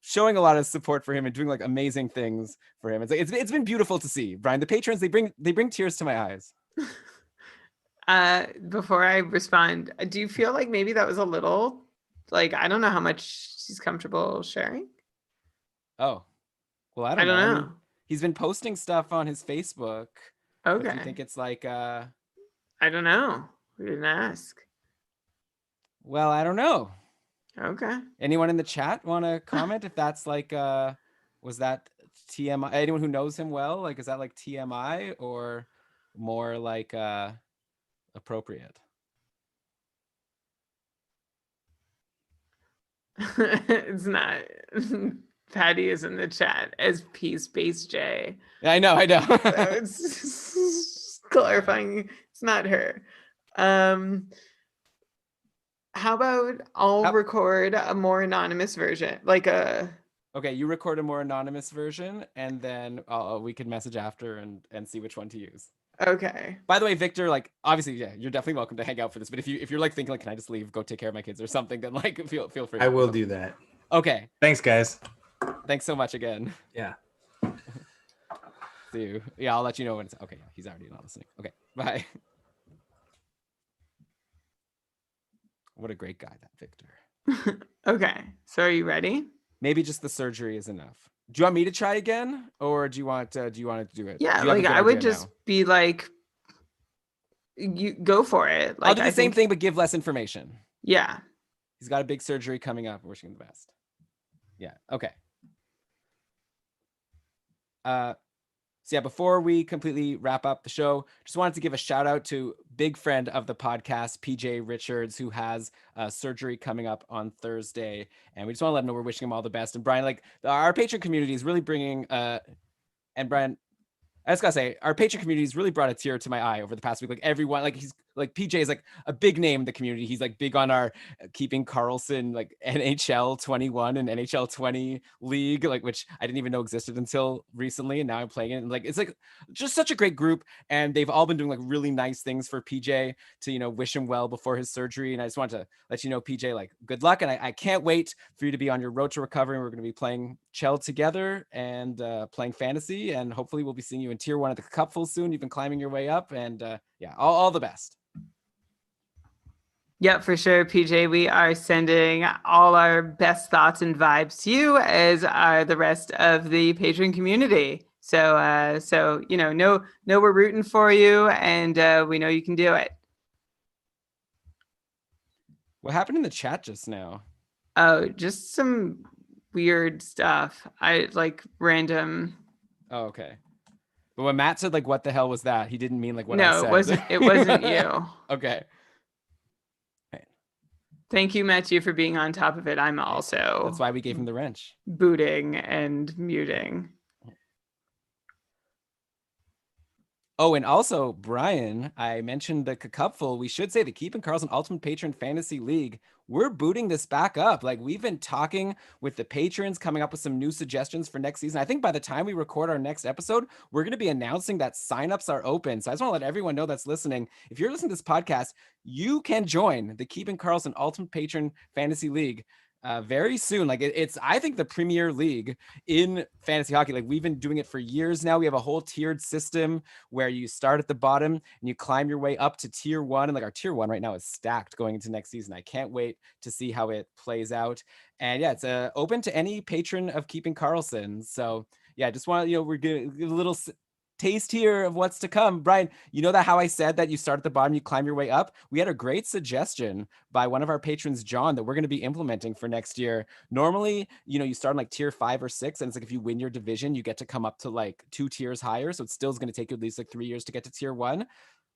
showing a lot of support for him and doing like amazing things for him. It's been beautiful to see, Brian. The patrons, they bring tears to my eyes. Before I respond, do you feel like maybe that was a little, like, I don't know how much he's comfortable sharing? Oh, well, I don't know. I mean, he's been posting stuff on his Facebook. Okay. Do you think it's like I don't know. We didn't ask. Well, I don't know. Okay. Anyone in the chat want to comment if that's like was that TMI? Anyone who knows him well, like, is that like TMI or more like appropriate? It's not. Patty is in the chat as P Space J. Yeah, I know. So it's clarifying it's not her. How about I'll record a more anonymous version, like a. Okay, you record a more anonymous version, and then we can message after and see which one to use. Okay. By the way, Victor, like, obviously, yeah, you're definitely welcome to hang out for this. But if you're like thinking like, can I just leave, go take care of my kids or something, then like feel free. I will do that. Okay. Thanks, guys. Thanks so much again. Yeah. See you. Yeah, I'll let you know when it's okay. Yeah, he's already not listening. Okay, bye. What a great guy, that Victor. Okay, so are you ready? Maybe just the surgery is enough. Do you want me to try again, or do you want to do it? Yeah, like I would just be like, you go for it. Like, I'll do the same thing, but give less information. Yeah. He's got a big surgery coming up. Wishing him the best. Yeah. Okay. So yeah, before we completely wrap up the show, just wanted to give a shout out to big friend of the podcast, PJ Richards, who has surgery coming up on Thursday. And we just want to let him know we're wishing him all the best. And Brian, like, our patron community is really bringing, and Brian, I just gotta say, our patron community has really brought a tear to my eye over the past week. Like, everyone, like, he's like, PJ is like a big name in the community. He's like big on our keeping Karlsson like NHL 21 and NHL 20 league, like, which I didn't even know existed until recently. And now I'm playing it. And like, it's like just such a great group. And they've all been doing like really nice things for PJ to, wish him well before his surgery. And I just wanted to let you know, PJ, like, good luck. And I can't wait for you to be on your road to recovery. We're going to be playing Chell together and playing fantasy. And hopefully we'll be seeing you in tier 1 at the Cupful soon. You've been climbing your way up, and yeah, all the best. Yep, for sure, PJ. We are sending all our best thoughts and vibes to you, as are the rest of the patron community. So know we're rooting for you, and we know you can do it. What happened in the chat just now? Oh, just some weird stuff. I like random. Oh, okay. But when Matt said like, "What the hell was that?" He didn't mean like what I No, said. it wasn't you. Okay. Thank you, Matthew, for being on top of it. I'm also That's why we gave him the wrench. booting and muting. Oh, and also, Brian, I mentioned the Cupful. We should say the Keeping Karlsson Ultimate Patron Fantasy League. We're booting this back up. Like, we've been talking with the patrons, coming up with some new suggestions for next season. I think by the time we record our next episode, we're going to be announcing that signups are open. So I just want to let everyone know that's listening. If you're listening to this podcast, you can join the Keeping Karlsson Ultimate Patron Fantasy League. Very soon. Like it's I think the premier league in fantasy hockey. Like we've been doing it for years now. We have a whole tiered system where you start at the bottom and you climb your way up to tier 1. And like our tier 1 right now is stacked going into next season. I can't wait to see how it plays out. And yeah, it's open to any patron of Keeping Karlsson. So yeah, just want to, we're gonna give a little taste here of what's to come. Brian, you know that how I said that you start at the bottom, you climb your way up? We had a great suggestion by one of our patrons, John, that we're going to be implementing for next year. Normally, you start in like tier 5 or 6, and it's like if you win your division, you get to come up to like 2 tiers higher. So it still is going to take you at least like 3 years to get to tier 1.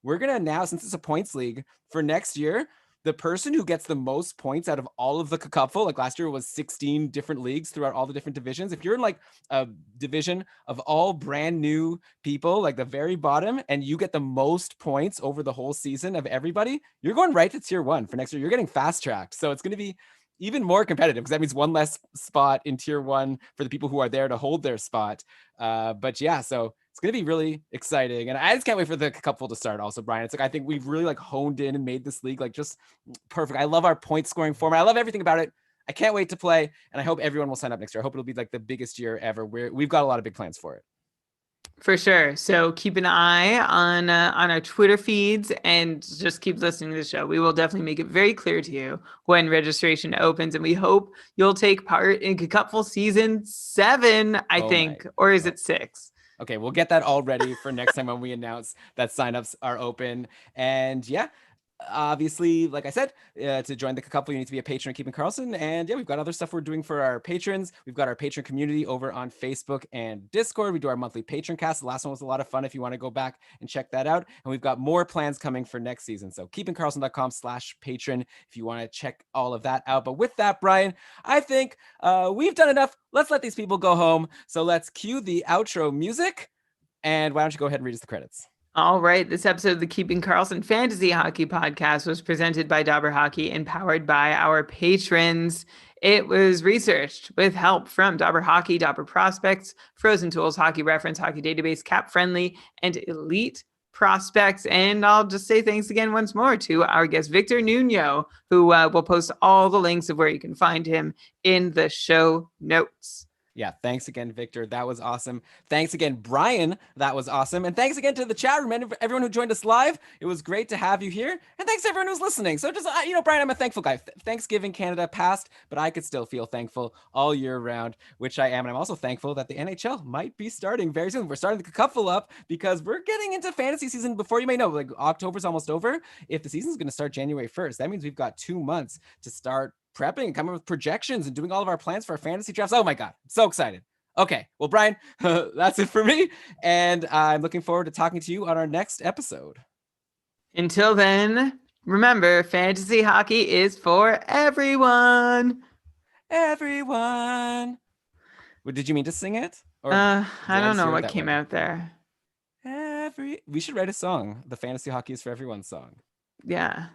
We're going to now, since it's a points league for next year, the person who gets the most points out of all of the Cupful, like last year was 16 different leagues throughout all the different divisions. If you're in like a division of all brand new people, like the very bottom, and you get the most points over the whole season of everybody, you're going right to tier 1 for next year. You're getting fast tracked. So it's going to be even more competitive because that means one less spot in tier 1 for the people who are there to hold their spot. But yeah, so it's going to be really exciting. And I just can't wait for the Cupful to start also, Brian. It's like, I think we've really like honed in and made this league like just perfect. I love our point scoring format. I love everything about it. I can't wait to play. And I hope everyone will sign up next year. I hope it'll be like the biggest year ever. We've got a lot of big plans for it. For sure. So keep an eye on our Twitter feeds and just keep listening to the show. We will definitely make it very clear to you when registration opens, and we hope you'll take part in Cupful season 7, I think, or is it 6? Okay, we'll get that all ready for next time when we announce that signups are open. And yeah, obviously, like I said, to join the Cupful, you need to be a patron of Keeping Karlsson. And yeah, we've got other stuff we're doing for our patrons. We've got our patron community over on Facebook and Discord. We do our monthly patron cast. The last one was a lot of fun if you want to go back and check that out. And we've got more plans coming for next season. So keepingkarlsson.com/patron if you want to check all of that out. But with that, Brian, I think we've done enough. Let's let these people go home. So let's cue the outro music. And why don't you go ahead and read us the credits? All right. This episode of the Keeping Karlsson Fantasy Hockey Podcast was presented by Dauber Hockey and powered by our patrons. It was researched with help from Dauber Hockey, Dauber Prospects, Frozen Tools, Hockey Reference, Hockey Database, Cap Friendly, and Elite Prospects. And I'll just say thanks again once more to our guest, Victor Nuno, who will post all the links of where you can find him in the show notes. Yeah, thanks again, Victor. That was awesome. Thanks again, Brian. That was awesome. And thanks again to the chat room and everyone who joined us live. It was great to have you here. And thanks to everyone who's listening. So just, Brian, I'm a thankful guy. Thanksgiving Canada passed, but I could still feel thankful all year round, which I am. And I'm also thankful that the NHL might be starting very soon. We're starting the Cupful up because we're getting into fantasy season before you may know. Like October's almost over. If the season's going to start January 1st, that means we've got 2 months to start prepping and coming up with projections and doing all of our plans for our fantasy drafts. Oh my God, I'm so excited. Okay, well, Brian, that's it for me. And I'm looking forward to talking to you on our next episode. Until then, remember, fantasy hockey is for everyone. Everyone. Well, did you mean to sing it? Or I don't know what came out there. We should write a song, the Fantasy Hockey is for Everyone song. Yeah.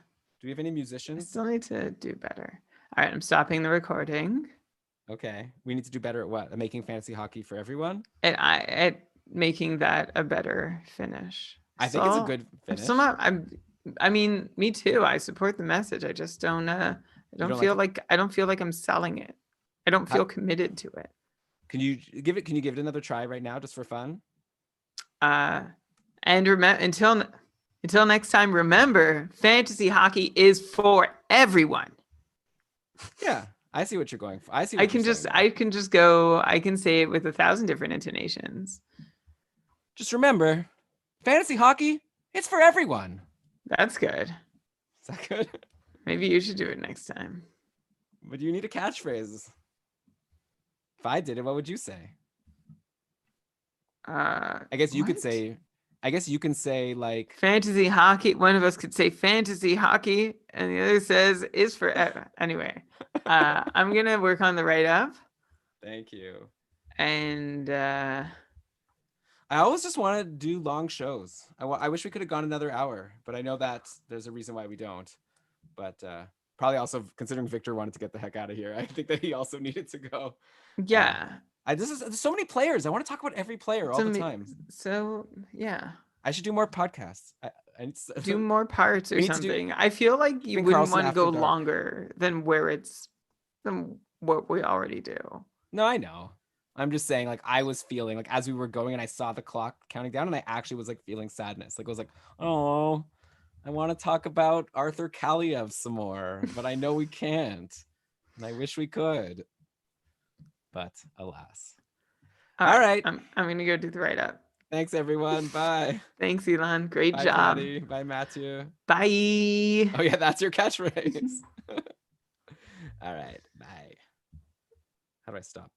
Do we have any I musicians? still need to do better. All right, I'm stopping the recording. Okay. We need to do better at what? At making fantasy hockey for everyone? At making that a better finish. I think it's a good finish. I mean, me too. I support the message. I just don't I don't feel like I'm selling it. I don't feel committed to it. Can you give it another try right now just for fun? And until next time, remember, fantasy hockey is for everyone. Yeah, I see what you're going for. I can say it with 1,000 different intonations. Just remember, fantasy hockey, it's for everyone. That's good. Is that good? Maybe you should do it next time. But you need a catchphrase. If I did it, what would you say? I I guess you could say. I guess you can say like. fantasy hockey. One of us could say fantasy hockey, and the other says is for anyway. I'm gonna work on the write up, Thank you. and I always just want to do long shows. I wish we could have gone another hour, but I know that there's a reason why we don't. But probably also considering Victor wanted to get the heck out of here, I think that he also needed to go. yeah. There's so many players. I want to talk about every player all the time. So yeah, I should do more podcasts. do more parts or we need to do- something. I feel like you think wouldn't Karlsson want to go After Dark. longer than what we already do. No, I know. I'm just saying, like, I was feeling like as we were going and I saw the clock counting down, and I actually was like feeling sadness. Like I was like, oh, I want to talk about Arthur Kaliev some more, but I know we can't, and I wish we could, but alas. All right. I'm gonna go do the write up. Thanks, everyone. Bye. Thanks, Elon. Great Bye, job. Patty. Bye, Matthew. Bye. Oh yeah, that's your catchphrase. All right. Bye. How do I stop this?